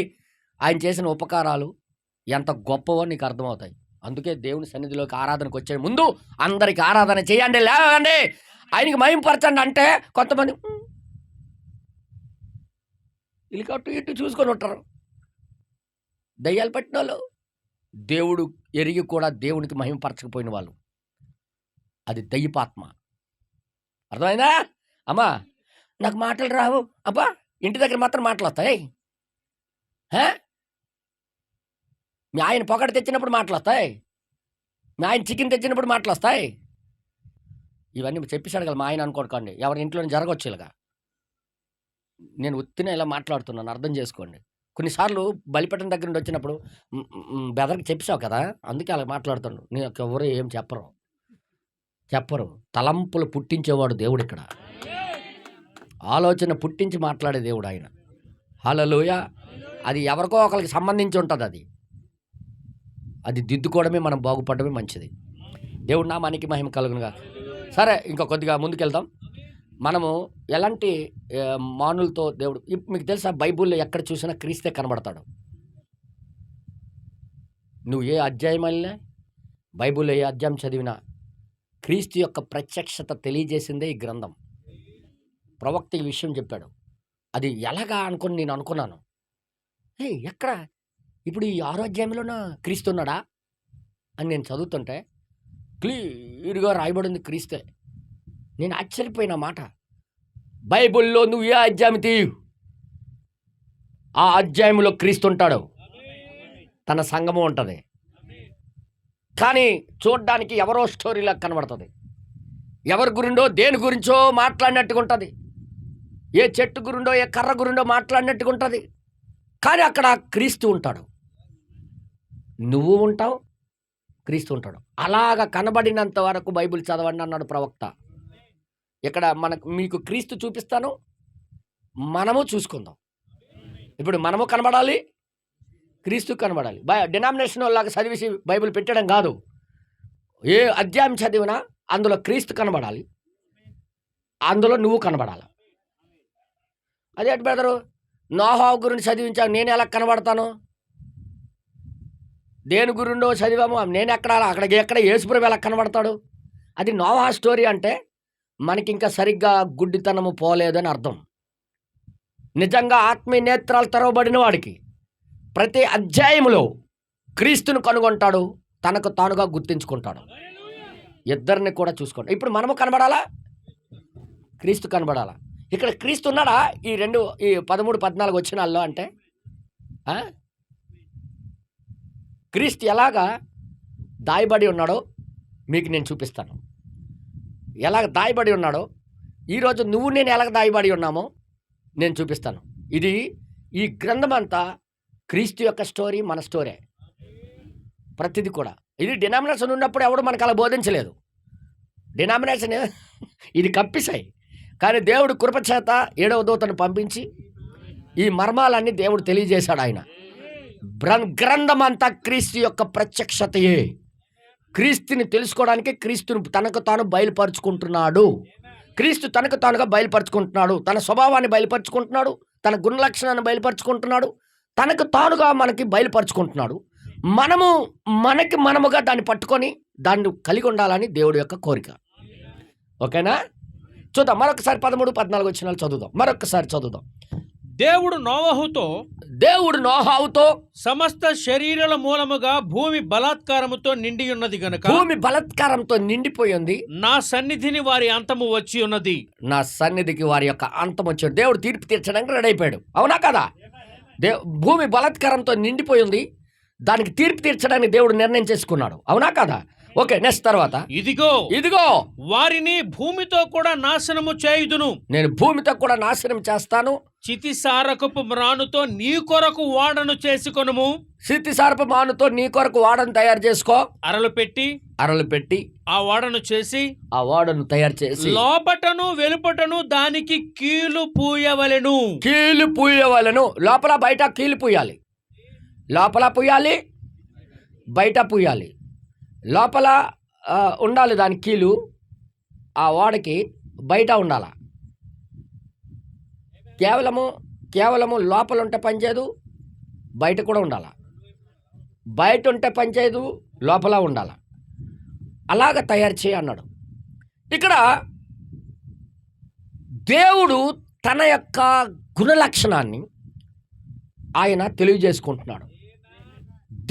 ఆయన చేసిన ఉపకారాలు ఎంత గొప్పవో నీకు అర్థమవుతాయి. అందుకే దేవుని సన్నిధిలోకి ఆరాధనకు వచ్చే ముందు అందరికి ఆరాధన చేయండి, లేవండి, ఆయనకి మహింపరచండి అంటే కొంతమంది ఇల్లు అటు ఇటు చూసుకొని ఉంటారు. దయ్యాలు పట్టిన వాళ్ళు, దేవుడు ఎరిగి కూడా దేవునికి మహింపరచకపోయిన వాళ్ళు, అది దయ్యపాత్మ. అర్థమైందా? అమ్మా నాకు మాటలు రావు, అబ్బా ఇంటి దగ్గర మాత్రం మాటలు వస్తాయి. మీ ఆయన పొగడు తెచ్చినప్పుడు మాటలు వస్తాయి, మీ ఆయన చికెన్ తెచ్చినప్పుడు మాటలు వస్తాయి. ఇవన్నీ చెప్పేశాడు కదా మా ఆయన అనుకోకండి, ఎవరి ఇంట్లో జరగవచ్చు ఇలాగా. నేను ఉత్తినే ఇలా మాట్లాడుతున్నాను, అర్థం చేసుకోండి. కొన్నిసార్లు బలిపీఠం దగ్గర నుండి వచ్చినప్పుడు బెదర్కి చెప్పావు కదా, అందుకే అలా మాట్లాడుతున్నాడు. నీకు ఎవరు ఏం చెప్పరు. తలంపులు పుట్టించేవాడు దేవుడు. ఇక్కడ ఆలోచన పుట్టించి మాట్లాడే దేవుడు ఆయన. హల్లెలూయా. అది ఎవరికో ఒకరికి సంబంధించి ఉంటుంది. అది దిద్దుకోవడమే, మనం బాగుపడమే మంచిది. దేవుడు నామానికి మహిమ కలుగునుగా. సరే, ఇంకా కొద్దిగా ముందుకెళ్దాం. మనము ఎలాంటి మానులతో దేవుడు, మీకు తెలుసా బైబిల్లో ఎక్కడ చూసినా క్రీస్తే కనబడతాడు. నువ్వు ఏ అధ్యాయం వెళ్ళినా, బైబిల్లో ఏ అధ్యాయం చదివినా క్రీస్తు యొక్క ప్రత్యక్షత తెలియజేసిందే ఈ గ్రంథం. ప్రవక్త ఈ విషయం చెప్పాడు. అది ఎలాగా అనుకుని నేను అనుకున్నాను, ఎక్కడ ఇప్పుడు ఈ 6వ అధ్యాయంలోనా క్రీస్తు ఉన్నాడా అని నేను చదువుతుంటే క్లియర్గా రాయబడింది క్రీస్తే. నేను ఆశ్చర్యపోయిన మాట. బైబిల్లో నువ్వు ఏ అధ్యాయం తీయు, ఆ అధ్యాయంలో క్రీస్తు ఉంటాడు, తన సంఘము ఉంటుంది. కానీ చూడ్డానికి ఎవరో స్టోరీలా కనబడుతుంది. ఎవరి గురిండో దేని గురించో మాట్లాడినట్టుగా ఉంటుంది. ఏ చెట్టు గురిండో ఏ కర్ర గురిండో మాట్లాడినట్టుగా ఉంటుంది. కానీ అక్కడ క్రీస్తు ఉంటాడు, నువ్వు ఉంటావు, క్రీస్తు ఉంటాడు. అలాగ కనబడినంత వరకు బైబిల్ చదవండి అన్నాడు ప్రవక్త. ఇక్కడ మీకు క్రీస్తు చూపిస్తాను, మనము చూసుకుందాం. ఇప్పుడు మనము కనబడాలి, క్రీస్తు కనబడాలి. డినామినేషన్ లాగా చదివేసి బైబిల్ పెట్టడం కాదు. ఏ అధ్యాయం చదివినా అందులో క్రీస్తు కనబడాలి, అందులో నువ్వు కనబడాలి. అదే బ్రదరు, నోహా గురించి చదివించాను, నేను ఎలా కనబడతాను? దేని గురిండో చదివాము, నేను ఎక్కడ యేసుప్రభు ఎలా కనబడతాడు? అది నోహా స్టోరీ అంటే మనకి ఇంకా సరిగ్గా గుడ్డితనము పోలేదని అర్థం. నిజంగా ఆత్మీయ నేత్రాలు తెరవబడిన వాడికి ప్రతి అధ్యాయంలో క్రీస్తును కనుగొంటాడు, తనకు తానుగా గుర్తించుకుంటాడు. ఇద్దరిని కూడా చూసుకోండి. ఇప్పుడు మనము కనబడాలా, క్రీస్తు కనబడాలా. ఇక్కడ క్రీస్తు ఉన్నాడా ఈ 13, 14 వచనాల్లో అంటే క్రీస్తు ఎలాగా దాయబడి ఉన్నాడో మీకు నేను చూపిస్తాను. ఎలాగ దాయబడి ఉన్నాడో ఈరోజు నువ్వు నేను ఎలాగ దాయబడి ఉన్నామో నేను చూపిస్తాను. ఈ గ్రంథం అంతా క్రీస్తు యొక్క స్టోరీ, మన స్టోరీ. ప్రతిదీ కూడా ఇది డినామినేషన్ ఉన్నప్పుడు ఎవడు మనకు అలా బోధించలేదు. డినామినేషన్ ఇది కప్పిసాయి. కానీ దేవుడు కృపచేత 7వ దూతను పంపించి ఈ మర్మాలన్నీ దేవుడు తెలియజేశాడు. ఆయన గ్రంథం అంతా క్రీస్తు యొక్క ప్రత్యక్షతయే. క్రీస్తుని తెలుసుకోవడానికి క్రీస్తుని తనకు తాను బయలుపరుచుకుంటున్నాడు. క్రీస్తు తనకు తానుగా బయలుపరుచుకుంటున్నాడు. తన స్వభావాన్ని బయలుపరుచుకుంటున్నాడు. తన గుణలక్షణాన్ని బయలుపరుచుకుంటున్నాడు. తనకు తానుగా మనకి బయలుపరుచుకుంటున్నాడు. మనముగా దాన్ని పట్టుకొని దాన్ని కలిగి ఉండాలని దేవుడి యొక్క కోరిక. ఓకేనా? చూద్దాం మరొకసారి 13, 14 వచనాలు చదువుదాం. మరొకసారి చదువుదాం. దేవుడు నోహవుతో సమస్త శరీరాల మూలముగా భూమి బలాత్కారముతో నిండి ఉన్నది గనుక, భూమి బలాత్కారంతో నిండిపోయింది, నా సన్నిధిని వారి అంతము వచ్చి ఉన్నది. నా సన్నిధికి వారి యొక్క అంతం వచ్చాడు. దేవుడు తీర్పు తీర్చడానికి రెడీ అయిపోయాడు. అవునా కదా? భూమి బలాత్కారంతో నిండిపోయింది, దానికి తీర్పు తీర్చడానికి దేవుడు నిర్ణయం చేసుకున్నాడు. అవునా కదా? ఓకే, నెక్స్ట్ తర్వాత ఇదిగో వారిని భూమితో కూడా నాశనము చేయుదును. నేను భూమితో కూడా నాశనం చేస్తాను. చితిసారకపు మ్రానుతో నీ కొరకు ఓడను చేసుకొనుము. చితిసారపు మానుతో నీ కొరకు ఓడను తయారు చేసుకో. అరలు పెట్టి ఆ ఓడను తయారు చేసి లోపటను వెలుపటను దానికి కీలు పూయవలెను. లోపల బయట కీలు పూయాలి. లోపల పూయాలి, బయట పూయాలి. లోపల ఉండాలి దాని కీలు, ఆ ఓడకి బయట ఉండాల. కేవలము లోపల ఉంటే పనిచేయదు, బయట కూడా ఉండాల. బయట ఉంటే పనిచేయదు, లోపల ఉండాల. అలాగ తయారు చేయి అన్నాడు. ఇక్కడ దేవుడు తన యొక్క గుణలక్షణాన్ని ఆయన తెలియజేసుకుంటున్నాడు.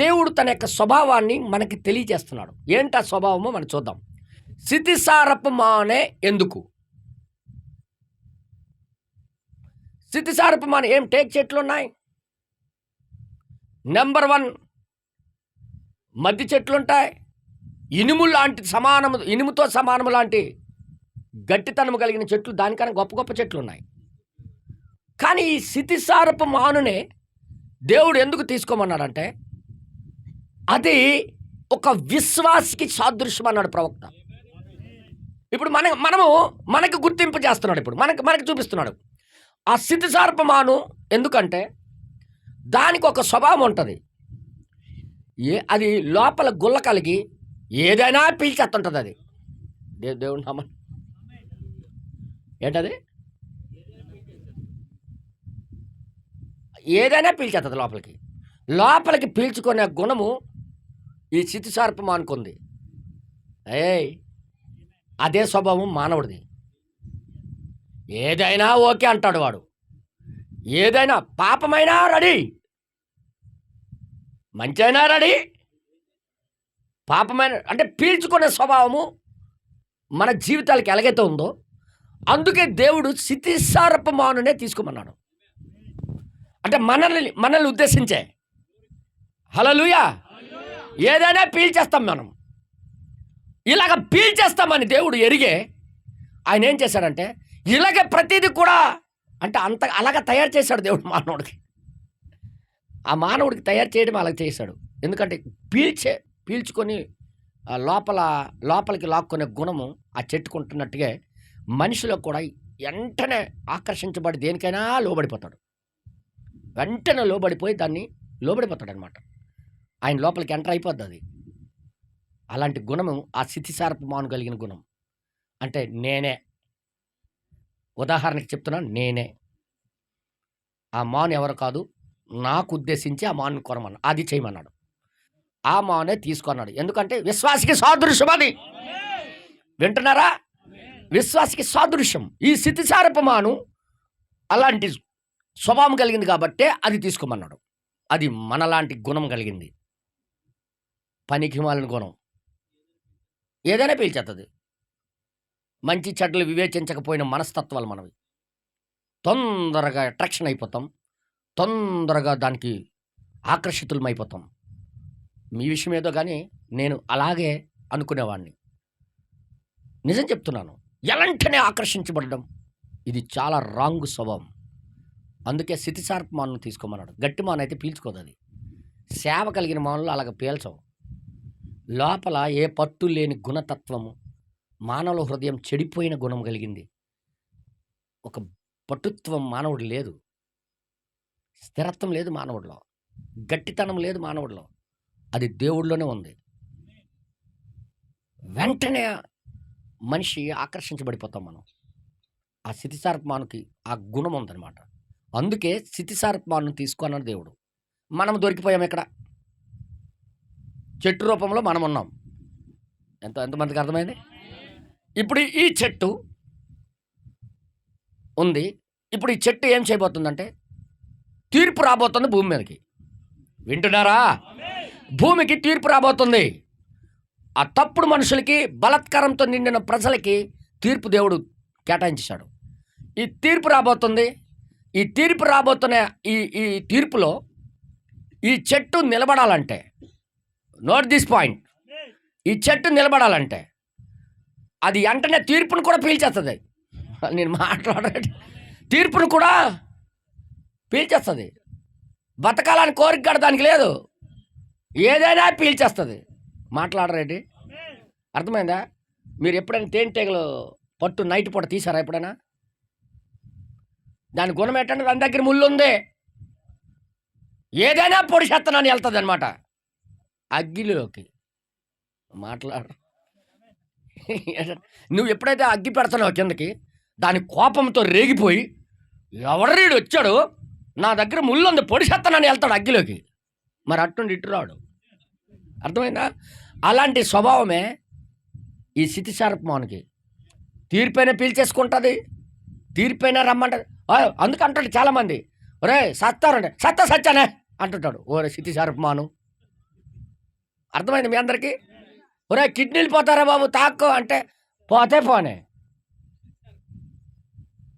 దేవుడు తన యొక్క స్వభావాన్ని మనకి తెలియజేస్తున్నాడు. ఏంటా స్వభావమో మనం చూద్దాం. స్థితిసారపు మానే ఎందుకు? స్థితిసారపు మానే ఏం టేక్ చెట్లు ఉన్నాయి. నెంబర్ 1 మద్ది చెట్లు ఉంటాయి. ఇనుముతో సమానము లాంటి గట్టితనము కలిగిన చెట్లు, దానికన్నా గొప్ప గొప్ప చెట్లు ఉన్నాయి. కానీ ఈ స్థితిసారపు మానునే దేవుడు ఎందుకు తీసుకోమన్నాడంటే అది ఒక విశ్వాసికి సాదృశ్యం అన్నాడు ప్రవక్త. ఇప్పుడు మనకు గుర్తింపు చేస్తున్నాడు. ఇప్పుడు మనకు చూపిస్తున్నాడు ఆ స్థితిసారపు మాను. ఎందుకంటే దానికి ఒక స్వభావం ఉంటుంది. అది లోపల గుల్ల కలిగి ఏదైనా పీల్చేస్తుంటుంది. అది దేవుడు నామ ఏంటది? ఏదైనా పీల్చేస్తుంది లోపలికి పీల్చుకునే గుణము ఈ స్థితిసారపు మానుకుంది. అదే స్వభావం మానవుడిది. ఏదైనా ఓకే అంటాడు వాడు. ఏదైనా పాపమైనా రెడీ, మంచి అయినా రెడీ. పాపమైన అంటే పీల్చుకునే స్వభావము మన జీవితాలకి ఎలాగైతే ఉందో అందుకే దేవుడు స్థితిసారపు మానునే తీసుకోమన్నాడు. అంటే మనల్ని ఉద్దేశించే. హల్లెలూయా. ఏదైనా పీల్చేస్తాం మనం. ఇలాగ పీల్చేస్తామని దేవుడు ఎరిగే ఆయన ఏం చేశాడంటే ఇలాగే ప్రతిదీ కూడా అంటే అలాగ తయారు చేశాడు దేవుడు మానవుడికి. ఆ మానవుడికి తయారు చేయడం అలాగ చేశాడు. ఎందుకంటే పీల్చుకొని లోపలికి లాక్కునే గుణము ఆ చెట్టుకుంటున్నట్టుగా మనిషిలో కూడా వెంటనే ఆకర్షించబడి దేనికైనా లోబడిపోతాడు. వెంటనే లోబడిపోతాడు అనమాట. ఆయన లోపలికి ఎంటర్ అయిపోద్ది అది. అలాంటి గుణము ఆ స్థితిసారపు మాను కలిగిన గుణం. అంటే నేనే, ఉదాహరణకి చెప్తున్నాను, నేనే ఆ మాను ఎవరు కాదు, నాకు ఉద్దేశించి ఆ మాను కొనమన్నాడు, అది చేయమన్నాడు. ఆ మానే తీసుకున్నాడు. ఎందుకంటే విశ్వాసికి సాదృశ్యం అది. వింటున్నారా? విశ్వాసికి సాదృశ్యం. ఈ స్థితిసారపు మాను అలాంటి స్వభావం కలిగింది కాబట్టే అది తీసుకోమన్నాడు. అది మనలాంటి గుణం కలిగింది. పనికిమాలిన గుణం ఏదైనా పీల్చేస్తుంది. మంచి చెడ్డలు వివేచించకపోయిన మనస్తత్వాలు మనవి. తొందరగా అట్రాక్షన్ అయిపోతాం, తొందరగా దానికి ఆకర్షితులమైపోతాం. మీ విషయం ఏదో కానీ నేను అలాగే అనుకునేవాడిని. నిజం చెప్తున్నాను, ఎలాంటినే ఆకర్షించబడడం ఇది చాలా రాంగ్ స్వభావం. అందుకే స్థితిసారపు మాను తీసుకోమన్నాడు. గట్టి మాను అయితే పీల్చుకోదు. అది సేవ కలిగిన మానులు అలాగ పీల్చవు. లోపల ఏ పట్టు లేని గుణతత్వము, మానవ హృదయం చెడిపోయిన గుణం కలిగింది. ఒక పటుత్వం మానవుడు లేదు, స్థిరత్వం లేదు మానవుడిలో, గట్టితనం లేదు మానవుడిలో. అది దేవుడిలోనే ఉంది. వెంటనే మనిషి ఆకర్షించబడిపోతాం మనం. ఆ స్థితిసారత్మానుకి ఆ గుణం ఉందన్నమాట. అందుకే స్థితిసారత్మాను తీసుకున్నాడు దేవుడు. మనం దొరికిపోయాం ఇక్కడ, చెట్టు రూపంలో మనం ఉన్నాం. ఎంతమందికి అర్థమైంది? ఇప్పుడు ఈ చెట్టు ఉంది. ఇప్పుడు ఈ చెట్టు ఏం చేయబోతుందంటే తీర్పు రాబోతుంది భూమి మీదకి. వింటున్నారా? భూమికి తీర్పు రాబోతుంది. ఆ తప్పుడు మనుషులకి, బలత్కారంతో నిండిన ప్రజలకి తీర్పు దేవుడు కేటాయించాడు. ఈ తీర్పు రాబోతుంది. ఈ తీర్పు రాబోతున్న ఈ తీర్పులో ఈ చెట్టు నిలబడాలంటే, నోట్ దిస్ పాయింట్, ఈ చెట్టు నిలబడాలంటే అది వెంటనే తీర్పును కూడా పీల్చేస్తుంది. నేను మాట్లాడే తీర్పును కూడా పీల్చేస్తుంది. బతకాలని కోరిక కూడా దానికి లేదు, ఏదైనా పీల్చేస్తుంది. మాట్లాడరేంటి? అర్థమైందా? మీరు ఎప్పుడైనా తేనెటీగలు పట్టు నైట్ పూట తీసారా ఎప్పుడైనా? దాని గుణం ఏంటంటే దాని దగ్గర ముళ్ళు ఉంది, ఏదైనా పొడి చేత్తనని వెళ్తుంది అనమాట అగ్గిలోకి. మాట్లాడు. నువ్వు ఎప్పుడైతే అగ్గి పెడతావు కిందకి, దాని కోపంతో రేగిపోయి ఎవడరీడు వచ్చాడు, నా దగ్గర ముళ్ళు ఉంది పొడి చేత్తనని వెళ్తాడు అగ్గిలోకి. మరి అట్టుండి ఇటు రాడు. అర్థమైందా? అలాంటి స్వభావమే ఈ స్థితిసారత్మానికి. తీర్పైనా పీల్చేసుకుంటుంది, తీర్పైనా రమ్మంటుంది. అందుకంటాడు చాలామంది, ఒరే సత్తారండి, సచ్చానే అంటుంటాడు. ఓరే స్థితిసారత్మాను. అర్థమైంది మీ అందరికీ? ఒరే కిడ్నీలు పోతారా బాబు తాక్కో అంటే పోతే పోనే.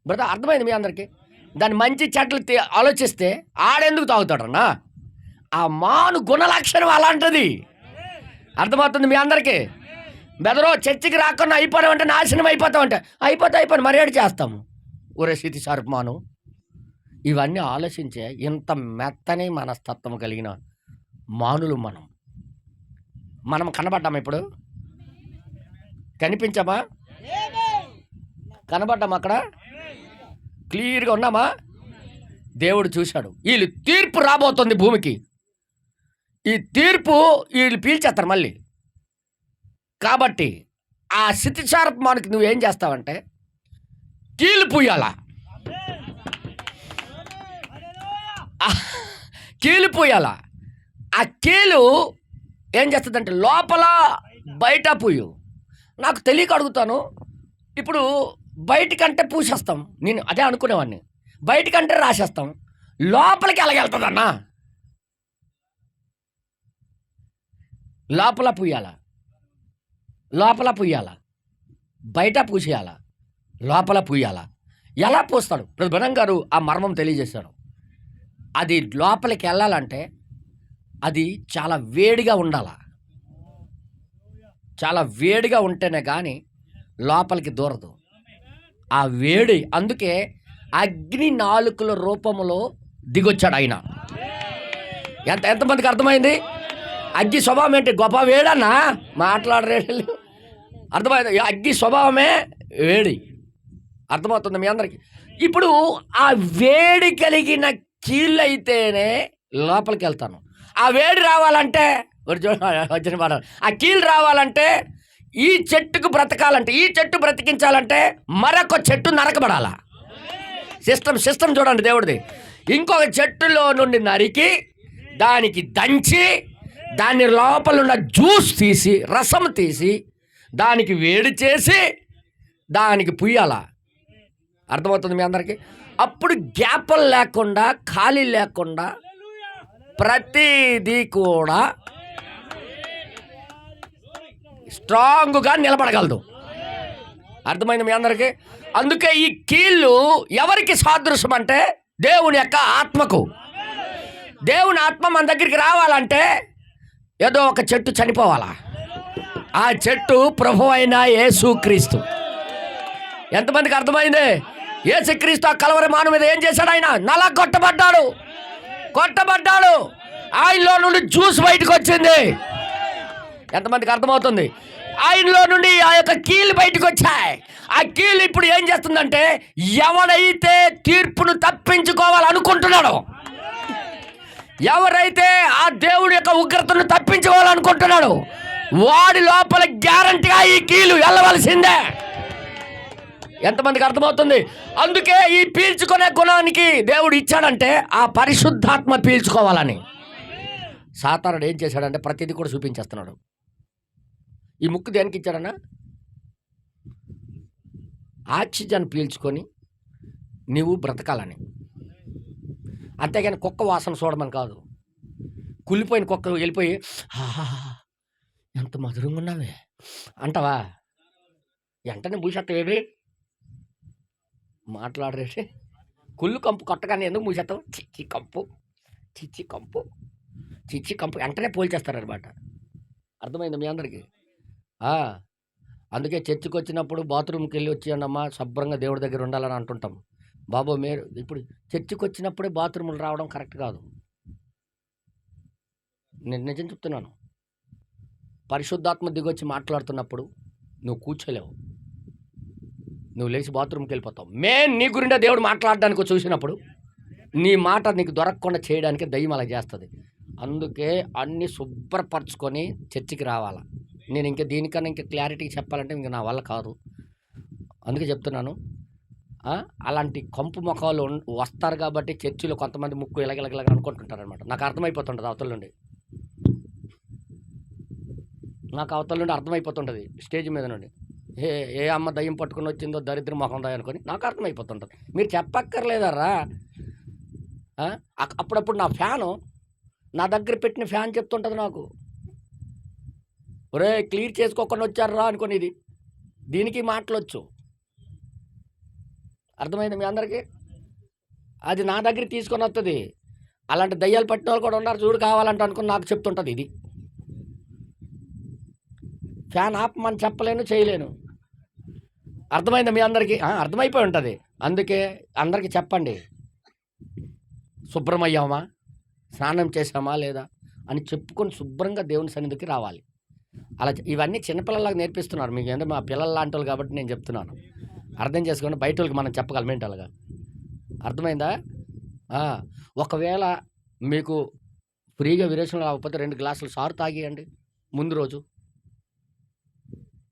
బ్రదర్ అర్థమైంది మీ అందరికీ? దాని మంచి చెట్లు ఆలోచిస్తే ఆడెందుకు తాగుతాడన్నా? ఆ మాను గుణలక్షణం అలాంటిది. అర్థమవుతుంది మీ అందరికీ? బెదరో చర్చికి రాకుండా అయిపోయామంటే నాశనం అయిపోతామంటే అయిపోయి మర్యాద చేస్తాము. ఒరే స్థితిసారత్మాను. ఇవన్నీ ఆలోచించే ఇంత మెత్తని మనస్తత్వం కలిగిన మానులు మనం కనబడ్డామా? ఇప్పుడు కనిపించామా? కనబడ్డామా? అక్కడ క్లియర్గా ఉన్నామా? దేవుడు చూశాడు. వీళ్ళు తీర్పు రాబోతుంది భూమికి. ఈ తీర్పు వీళ్ళు పీల్చేస్తారు మళ్ళీ. కాబట్టి ఆ స్థితిసారత్మానికి నువ్వేం చేస్తావంటే కీలు పూయాలా, కీలు పూయాలా. ఆ కీలు ఏం చేస్తుందంటే లోపల బయట పూయు. నాకు తెలియక అడుగుతాను, ఇప్పుడు బయటకంటే పూసేస్తాం, నేను అదే అనుకునేవాడిని. బయటకంటే రాసేస్తాం, లోపలికి ఎలాగెళ్తుందన్నా? లోపల పూయాల, బయట పూసేయాల, లోపల పూయాల. ఎలా పూస్తాడు? బ్రదర్ గారు ఆ మర్మం తెలియజేశాడు. అది లోపలికి వెళ్ళాలంటే అది చాలా వేడిగా ఉండాల. చాలా వేడిగా ఉంటేనే కానీ లోపలికి దూరదు ఆ వేడి. అందుకే అగ్ని నాలుకల రూపంలో దిగొచ్చాడు ఆయన. ఎంతమందికి అర్థమైంది? అగ్గి స్వభావం ఏంటి? గొప్ప వేడన్నా మాట్లాడరేడు. అర్థమైంది? అగ్గి స్వభావమే వేడి. అర్థమవుతుంది మీ అందరికీ? ఇప్పుడు ఆ వేడి కలిగిన కీళ్ళు అయితేనే లోపలికి వెళ్తాను. ఆ వేడి రావాలంటే వచ్చిన మాట, ఆ కీళ్ళు రావాలంటే, ఈ చెట్టుకు బ్రతకాలంటే, ఈ చెట్టు బ్రతికించాలంటే మరొక చెట్టు నరకబడాలా. సిస్టమ్ చూడండి దేవుడిది. ఇంకొక చెట్టులో నుండి నరికి దానికి దంచి దాని లోపల ఉన్న జ్యూస్ తీసి, రసం తీసి దానికి వేడి చేసి దానికి పుయ్యాల. అర్థమవుతుంది మీ అందరికీ? అప్పుడు గ్యాప్లు లేకుండా, ఖాళీ లేకుండా ప్రతిదీ కూడా స్ట్రాంగ్గా నిలబడగలదు. అర్థమైంది మీ అందరికీ? అందుకే ఈ కీళ్ళు ఎవరికి సాదృశ్యం అంటే దేవుని యొక్క ఆత్మకు. దేవుని ఆత్మ మన దగ్గరికి రావాలంటే ఏదో ఒక చెట్టు చనిపోవాలా. ఆ చెట్టు ప్రభు అయిన యేసుక్రీస్తు. ఎంతమందికి అర్థమైంది? యేసుక్రీస్తు ఆ కలవరి మాను మీద ఏం చేశాడు? ఆయన కొట్టబడ్డాడు. ఆయనలో నుండి జ్యూస్ బయటకు వచ్చింది. ఎంతమందికి అర్థమవుతుంది? ఆయనలో నుండి ఆ యొక్క కీళ్ళు బయటకు వచ్చాయి. ఆ కీళ్ళు ఇప్పుడు ఏం చేస్తుందంటే, ఎవడైతే తీర్పును తప్పించుకోవాలనుకుంటున్నాడో, ఎవరైతే ఆ దేవుడి యొక్క ఉగ్రతను తప్పించుకోవాలనుకుంటున్నాడో, వాడి లోపల గ్యారంటీగా ఈ కీలు వెళ్ళవలసిందే. ఎంతమందికి అర్థమవుతుంది? అందుకే ఈ పీల్చుకునే గుణానికి దేవుడు ఇచ్చాడంటే ఆ పరిశుద్ధాత్మ పీల్చుకోవాలని. సాతానుడు ఏం చేశాడంటే ప్రతిదీ కూడా చూపించేస్తున్నాడు. ఈ ముక్కు దేనికి ఇచ్చాడన్నా? ఆక్సిజన్ పీల్చుకొని నీవు బ్రతకాలని. అంతేగాని కుక్క వాసన చూడమని కాదు. కుళ్ళిపోయిన కుక్క వెళ్ళిపోయి ఎంత మధురంగా ఉన్నావే అంటావా? వెంటనే మూసేస్తావేమి? మాట్లాడరేసి కుళ్ళు కంపు కొట్టగానే ఎందుకు మూసేస్తావు? చిచ్చి కంపు వెంటనే పోల్చేస్తారనమాట. అర్థమైంది మీ అందరికీ? అందుకే చర్చికి వచ్చినప్పుడు బాత్రూమ్కి వెళ్ళి వచ్చానమ్మా, శుభ్రంగా దేవుడి దగ్గర ఉండాలని అంటుంటాం. బాబు మీరు ఇప్పుడు చర్చికి వచ్చినప్పుడే బాత్రూములు రావడం కరెక్ట్ కాదు. నేను నిజం చెప్తున్నాను. పరిశుద్ధాత్మ దిగొచ్చి మాట్లాడుతున్నప్పుడు నువ్వు కూర్చోలేవు, నువ్వు లేచి బాత్రూమ్కి వెళ్ళిపోతావు. నీ గురిండే దేవుడు మాట్లాడడానికి చూసినప్పుడు నీ మాట నీకు దొరకకుండా చేయడానికి దయ్యం అలా చేస్తుంది. అందుకే అన్నీ శుభ్రపరచుకొని చర్చికి రావాలా. నేను ఇంకా దీనికన్నా ఇంకా క్లారిటీ చెప్పాలంటే ఇంక నా వల్ల కాదు. అందుకే చెప్తున్నాను. అలాంటి కంపు ముఖాలు వస్తారు కాబట్టి చర్చిలో కొంతమంది ముక్కు ఇలాగ అనుకుంటుంటారు అనమాట. నాకు అర్థమైపోతుంటుంది అవతల నుండి. అర్థమైపోతుంటుంది స్టేజ్ మీద నుండి. ఏ అమ్మ దయ్యం పట్టుకుని వచ్చిందో దరిద్ర ముఖం దయ్యం అనుకొని నాకు అర్థమైపోతుంటుంది. మీరు చెప్పక్కర్లేదరా. అప్పుడప్పుడు నా ఫ్యాను నా దగ్గర పెట్టిన ఫ్యాన్ చెప్తుంటుంది నాకు, ఒరే క్లియర్ చేసుకోకుండా వచ్చారా అనుకుని. దీనికి మాటలొచ్చు. అర్థమైంది మీ అందరికీ? అది నా దగ్గర తీసుకొని వస్తుంది. అలాంటి దయ్యాలు పట్టిన వాళ్ళు కూడా ఉన్నారు చూడు, కావాలంటే అనుకుని నాకు చెప్తుంటుంది. ఇది ఫ్యాన్ ఆపమని చెప్పలేను, చేయలేను. అర్థమైందా మీ అందరికీ? అర్థమైపోయి ఉంటుంది. అందుకే అందరికీ చెప్పండి, శుభ్రమయ్యామా, స్నానం చేసామా లేదా అని చెప్పుకొని శుభ్రంగా దేవుని సన్నిధికి రావాలి. అలా ఇవన్నీ చిన్నపిల్లలాగా నేర్పిస్తున్నారు మీకు. అంటే మా పిల్లల లాంటి వాళ్ళు కాబట్టి నేను చెప్తున్నాను. అర్థం చేసుకోండి. బయట వాళ్ళకి మనం చెప్పగలం ఏంటలాగా. అర్థమైందా? ఒకవేళ మీకు ఫ్రీగా విరేచన రాకపోతే 2 గ్లాసులు సారు తాగియండి ముందు రోజు.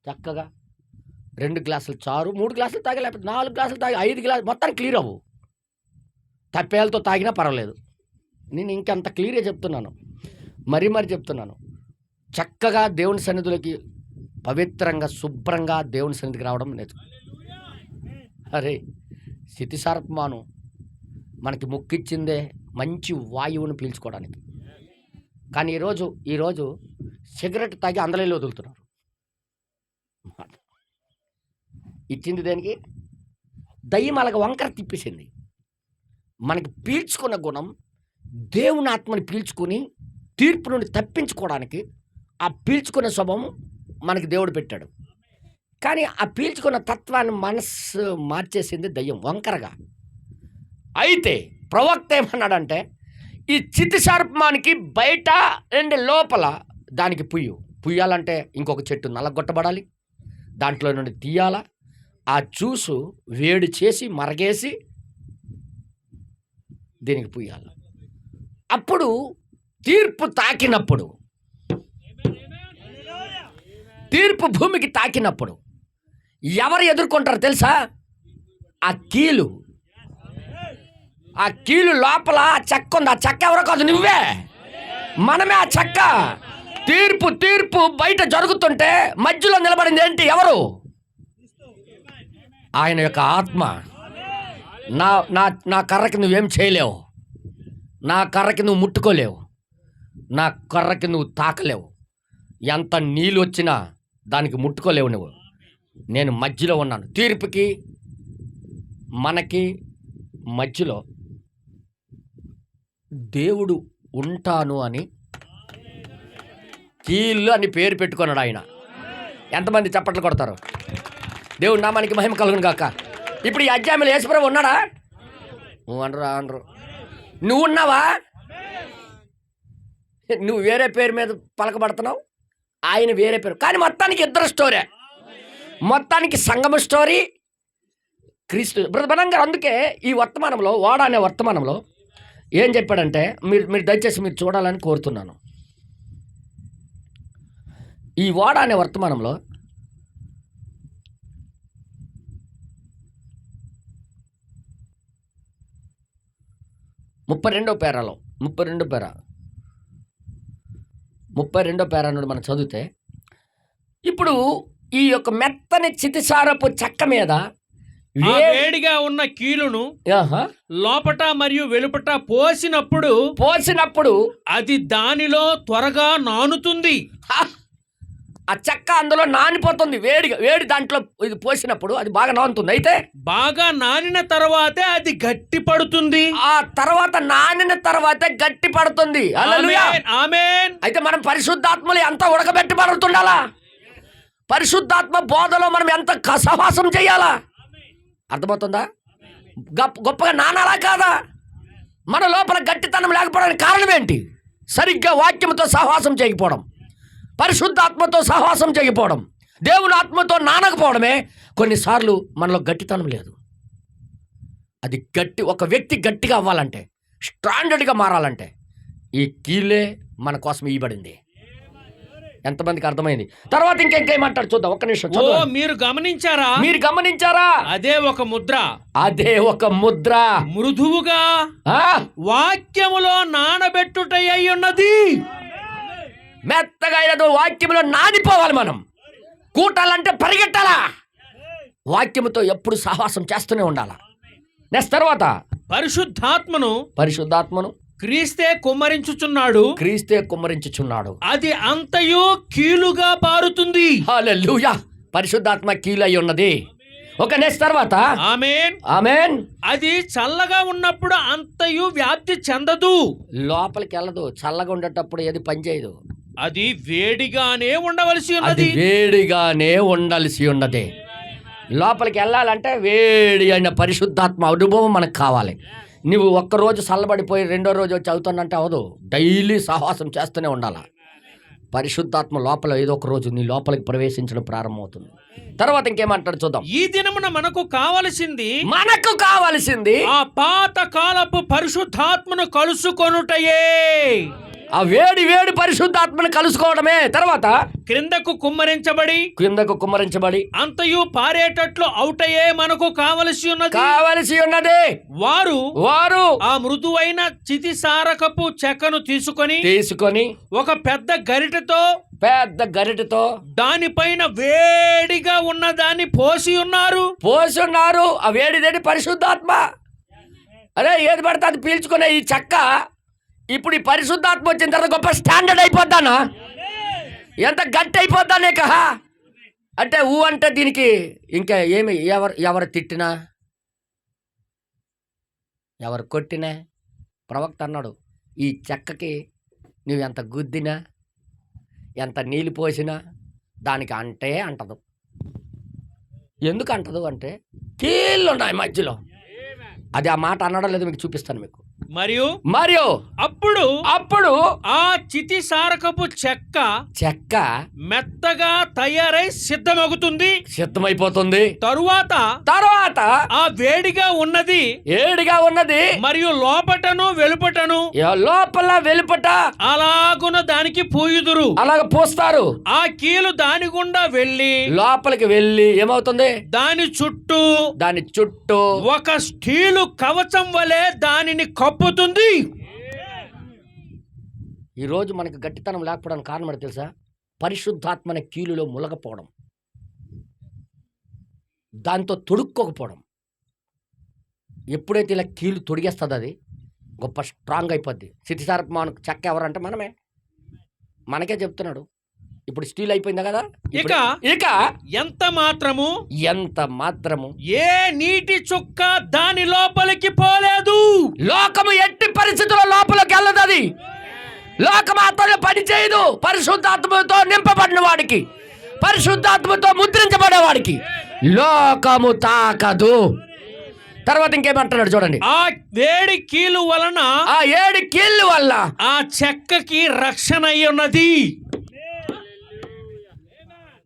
చక్కగా 2 గ్లాసులు చారు, 3 గ్లాసులు తాగి, లేకపోతే 4 గ్లాసులు తాగి, 5 గ్లాసులు మొత్తానికి క్లియర్ అవ్వు. తప్పేళ్ళతో తాగినా పర్వాలేదు. నేను ఇంకంత క్లియర్గా చెప్తున్నాను, మరీ చెప్తున్నాను. చక్కగా దేవుని సన్నిధిలోకి పవిత్రంగా శుభ్రంగా దేవుని సన్నిధికి రావడం నేర్చుకో. అరే స్థితిసారపమాను మనకి ముక్కిచ్చిందే మంచి వాయువును పీల్చుకోవడానికి. కానీ ఈరోజు సిగరెట్ తాగి అందరిలో వదులుతున్నారు. ఇచ్చింది దేనికి? దయ్యం అలాగ వంకర తిప్పేసింది. మనకి పీల్చుకున్న గుణం దేవుని ఆత్మని పీల్చుకుని తీర్పు నుండి తప్పించుకోవడానికి ఆ పీల్చుకునే స్వభావం మనకి దేవుడు పెట్టాడు. కానీ ఆ పీల్చుకున్న తత్వాన్ని మనస్సు మార్చేసింది దయ్యం వంకరగా. అయితే ప్రవక్త ఏమన్నాడంటే, ఈ చితిసర్పానికి బయట అండ్ లోపల దానికి పుయ్యాలంటే ఇంకొక చెట్టు నలగొట్టబడాలి, దాంట్లో నుండి తీయాలా, ఆ జ్యూసు వేడి చేసి మరగేసి దీనికి పుయ్యాలి. అప్పుడు తీర్పు తాకినప్పుడు, తీర్పు భూమికి తాకినప్పుడు ఎవరు ఎదుర్కొంటారు తెలుసా? ఆ కీలు లోపల చెక్క ఉంది. ఆ చెక్క ఎవరో కాదు, నువ్వే, మనమే ఆ చెక్క. తీర్పు బయట జరుగుతుంటే మధ్యలో నిలబడింది ఏంటి? ఎవరు? ఆయన యొక్క ఆత్మ. నా కర్రకి నువ్వేం చేయలేవు, నా కర్రకి నువ్వు ముట్టుకోలేవు, నా కర్రకి నువ్వు తాకలేవు. ఎంత నీళ్ళు వచ్చినా దానికి ముట్టుకోలేవు నువ్వు. నేను మధ్యలో ఉన్నాను. తీర్పుకి మనకి మధ్యలో దేవుడు ఉంటాను అని కీళ్ళు అని పేరు పెట్టుకున్నాడు ఆయన. ఎంతమంది చప్పట్లు కొడతారు? దేవుడు నామానికి మహిమ కలుగును గాక. ఇప్పుడు ఈ అధ్యాయంలో యేసుప్రభు ఉన్నాడా? నువ్వు అనరు. నువ్వు ఉన్నావా? నువ్వు వేరే పేరు మీద పలకబడుతున్నావు, ఆయన వేరే పేరు. కానీ మొత్తానికి ఇద్దరు స్టోరీ, మొత్తానికి సంగమ స్టోరీ, క్రీస్తు. బ్రదర్ గారు అందుకే ఈ వర్తమానంలో, వాడ అనే వర్తమానంలో ఏం చెప్పాడంటే, మీరు దయచేసి మీరు చూడాలని కోరుతున్నాను. ఈ వాడ అనే వర్తమానంలో 32వ పేరాలో 32వ పేరా నుండి మనం చదివితే, ఇప్పుడు ఈ యొక్క మెత్తని చితిసారపు చెక్క మీద వేడిగా ఉన్న కీలును లోపట మరియు వెలుపట పోసినప్పుడు అది దానిలో త్వరగా నానుతుంది. ఆ చెక్క అందులో నానిపోతుంది. వేడి దాంట్లో ఇది పోసినప్పుడు అది బాగా నానుతుంది. అయితే బాగా నానిన తర్వాతే అది గట్టి పడుతుంది. ఆ తర్వాత నానిన తర్వాతే గట్టి పడుతుంది. ఆమేన్. అయితే మనం పరిశుద్ధాత్మలు ఎంత ఉడకబెట్టి పడుతుండాలా? పరిశుద్ధాత్మ బోధలో మనం ఎంత సహవాసం చేయాలా? అర్థమవుతుందా? గొప్పగా నానాలా కాదా? మన లోపల గట్టితనం లేకపోవడానికి కారణం ఏంటి? సరిగ్గా వాక్యంతో సహవాసం చేయకపోవడం, పరిశుద్ధాత్మతో సహవాసం చేయకపోవడం, దేవుని ఆత్మతో నానకపోవడమే కొన్నిసార్లు మనలో గట్టితనం లేదు. అది ఒక వ్యక్తి గట్టిగా అవ్వాలంటే, స్టాండర్డ్గా మారాలంటే ఈ కీలే మన కోసం ఇవ్వబడింది. ఎంతమందికి అర్థమైంది? తర్వాత ఇంకేమంటాడు చూద్దాం. ఒక్క నిమిషం. మీరు గమనించారా? అదే ఒక ముద్ర మృదువుగా వాక్యములో నానబెట్టుటై ఉన్నది. మెత్తగా అయినదో వాక్యములో నానిపోవాలి. మనం కూటాలంటే పరిగెట్టాలా? వాక్యముతో ఎప్పుడు సహవాసం చేస్తూనే ఉండాలా. నెక్స్ట్ తర్వాత పరిశుద్ధాత్మను క్రీస్తే కుమ్మరించుచున్నాడు. అది అంతయు కీలుగా పారుతుంది. హల్లెలూయా. పరిశుద్ధాత్మ కీలు అయి ఉన్నది. ఒక నెక్స్ట్ తర్వాత ఆమేన్. అది చల్లగా ఉన్నప్పుడు అంతయు వ్యాప్తి చెందదు, లోపలికి వెళ్ళదు. చల్లగా ఉండేటప్పుడు ఏది పనిచేయదు. అది వేడిగానే ఉండాల్సి ఉన్నది. లోపలికి వెళ్ళాలంటే వేడి అయిన పరిశుద్ధాత్మ అనుభవం మనకు కావాలి. నువ్వు ఒక్కరోజు చల్లబడిపోయి రెండో రోజు వచ్చి అవుతానంటే అవదు. డైలీ సహవాసం చేస్తూనే ఉండాలి. పరిశుద్ధాత్మ లోపల ఏదో ఒక రోజు నీ లోపలికి ప్రవేశించడం ప్రారంభమవుతుంది. తర్వాత ఇంకేమంటాడు చూద్దాం. ఈ దినమున మనకు కావలసింది ఆ పాత కాలపు పరిశుద్ధాత్మను కలుసుకొనుటయే. ఆ వేడి పరిశుద్ధాత్మను కలుసుకోవడమే. తర్వాత క్రిందకు కుమ్మరించబడి అంతయు పారేటట్లు అవుటయే మనకు కావలసి ఉన్నది. వారు ఆ మృదువైన చితిసారకపు చెక్కను తీసుకొని ఒక పెద్ద గరిటెతో దానిపైన వేడిగా ఉన్న దాన్ని పోసి ఉన్నారు. ఆ వేడిదేని పరిశుద్ధాత్మ. అరే ఏది పడితే అది పీల్చుకునే ఈ చెక్క ఇప్పుడు ఈ పరిశుద్ధాత్మ వచ్చిన తర్వాత గొప్ప స్టాండర్డ్ అయిపోద్దానా? ఎంత గట్టి అయిపోద్దానే కహా అంటే అంటే దీనికి ఇంకా ఏమి ఎవరు తిట్టినా, ఎవరు కొట్టినా, ప్రవక్త అన్నాడు, ఈ చెక్కకి నువ్వు ఎంత గుద్దినా, ఎంత నీళ్ళు పోసినా దానికి అంటదు. ఎందుకు అంటదు అంటే కీళ్ళు ఉన్నాయి మధ్యలో. అది ఆ మాట అనడం లేదు, మీకు చూపిస్తాను. మీకు మరియు అప్పుడు ఆ చితిసారకపు చెక్క మెత్తగా తయారై సిద్ధమైపోతుంది. తరువాత ఆ వేడిగా ఉన్నది మరియు లోపటను వెలుపటను అలాగున దానికి పూయుదురు. అలాగ పోస్తారు. ఆ కీలు దాని గుండా లోపలికి వెళ్ళి ఏమవుతుంది? దాని చుట్టూ ఒక స్టీలు కవచం వలె దానిని కప్పుతుంది. ఈరోజు మనకు గట్టితనం లేకపోవడానికి కారణం ఏంటో తెలుసా? పరిశుద్ధాత్మని కీలులో ములగపోవడం, దాంతో తొడుక్కోకపోవడం. ఎప్పుడైతే ఇలా కీలు తొడిగేస్తుంది అది గొప్ప స్ట్రాంగ్ అయిపోద్ది. స్థితిసారపు చెక్క ఎవరంటే మనకే చెప్తున్నాడు. ఇప్పుడు స్టీల్ అయిపోయిందా కదా? ఇక ఇక ఎంత మాత్రము ఎంత మాత్రము ఏ నీటి చుక్క దాని లోపలికి పోలేదు. లోకము ఎట్టి పరిస్థితుల్లో లోపలికి వెళ్ళదు. అది లోకం అతను పని చేయదు. పరిశుద్ధాత్మతో నింపబడిన వాడికి, పరిశుద్ధాత్మతో ముద్రించబడేవాడికి లోకము తాకదు. తర్వాత ఇంకేమంటున్నాడు చూడండి. ఆ వేడి కీలు వలన, ఆ 7 కీళ్ళు వల్ల ఆ చెక్కకి రక్షణ అయి ఉన్నది.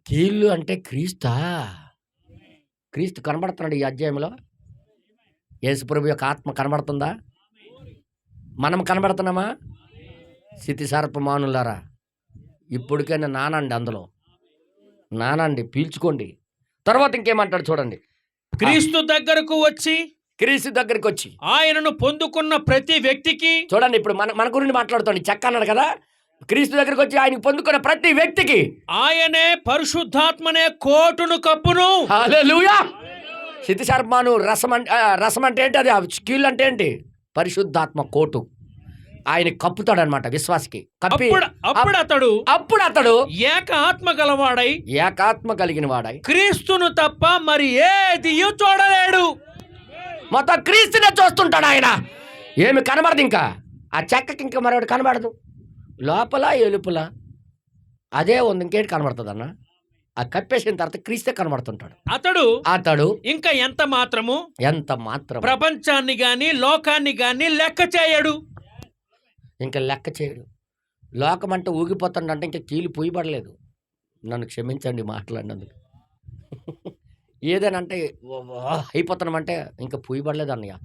కీళ్ళు అంటే క్రీస్తా? క్రీస్తు కనబడుతున్నాడు ఈ అధ్యాయంలో. యేసుప్రభు యొక్క ఆత్మ కనబడుతుందా? మనం కనబడుతున్నామా? స్థితిసారపమానులారా, ఇప్పటికైనా నానండి, అందులో నానండి, పీల్చుకోండి. తర్వాత ఇంకేమంటాడు చూడండి. క్రీస్తు దగ్గరకు వచ్చి, క్రీస్తు దగ్గరికి వచ్చి ఆయనను పొందుకున్న ప్రతి వ్యక్తికి, చూడండి, ఇప్పుడు మన గురించి మాట్లాడుతాడు. చెక్క అన్నాడు కదా, క్రీస్తు దగ్గరికి వచ్చి ఆయన పొందుకున్న ప్రతి వ్యక్తికి ఆయనే పరిశుద్ధాత్మనే కోటును కప్పును. హల్లెలూయా. స్థితిసారపమాను రసం అంటే ఏంటి? అది కీళ్ళు అంటే ఏంటి? పరిశుద్ధాత్మ కోటు ఆయన కప్పుతాడు అనమాట విశ్వాసికి. కప్పి అప్పుడు అతడు ఏక ఆత్మ కలిగిన వాడై క్రీస్తును తప్ప మరి ఏది చూడలేడు. మొత్తం క్రీస్తునే చూస్తుంటాడు ఆయన. ఏమి కనబడదు ఇంకా ఆ చెక్కకి, ఇంకా మరొకటి కనబడదు. లోపల ఎలుపుల అదే ఉంది, ఇంకేంటి కనబడుతుంది అన్న? ఆ కప్పేసిన తర్వాత క్రీస్తే కనబడుతుంటాడు. అతడు ఇంకా ఎంత మాత్రం ప్రపంచాన్ని గాని లోకాన్ని గాని లెక్క చేయడు. ఇంకా లెక్క చేయడు. లోకం అంటే ఊగిపోతుండంటే ఇంకా కీలు పూయబడలేదు. నన్ను క్షమించండి మాట్లాడినందుకు. ఏదైనా అంటే అయిపోతున్నామంటే ఇంకా పూయబడలేదు అన్నయ్య.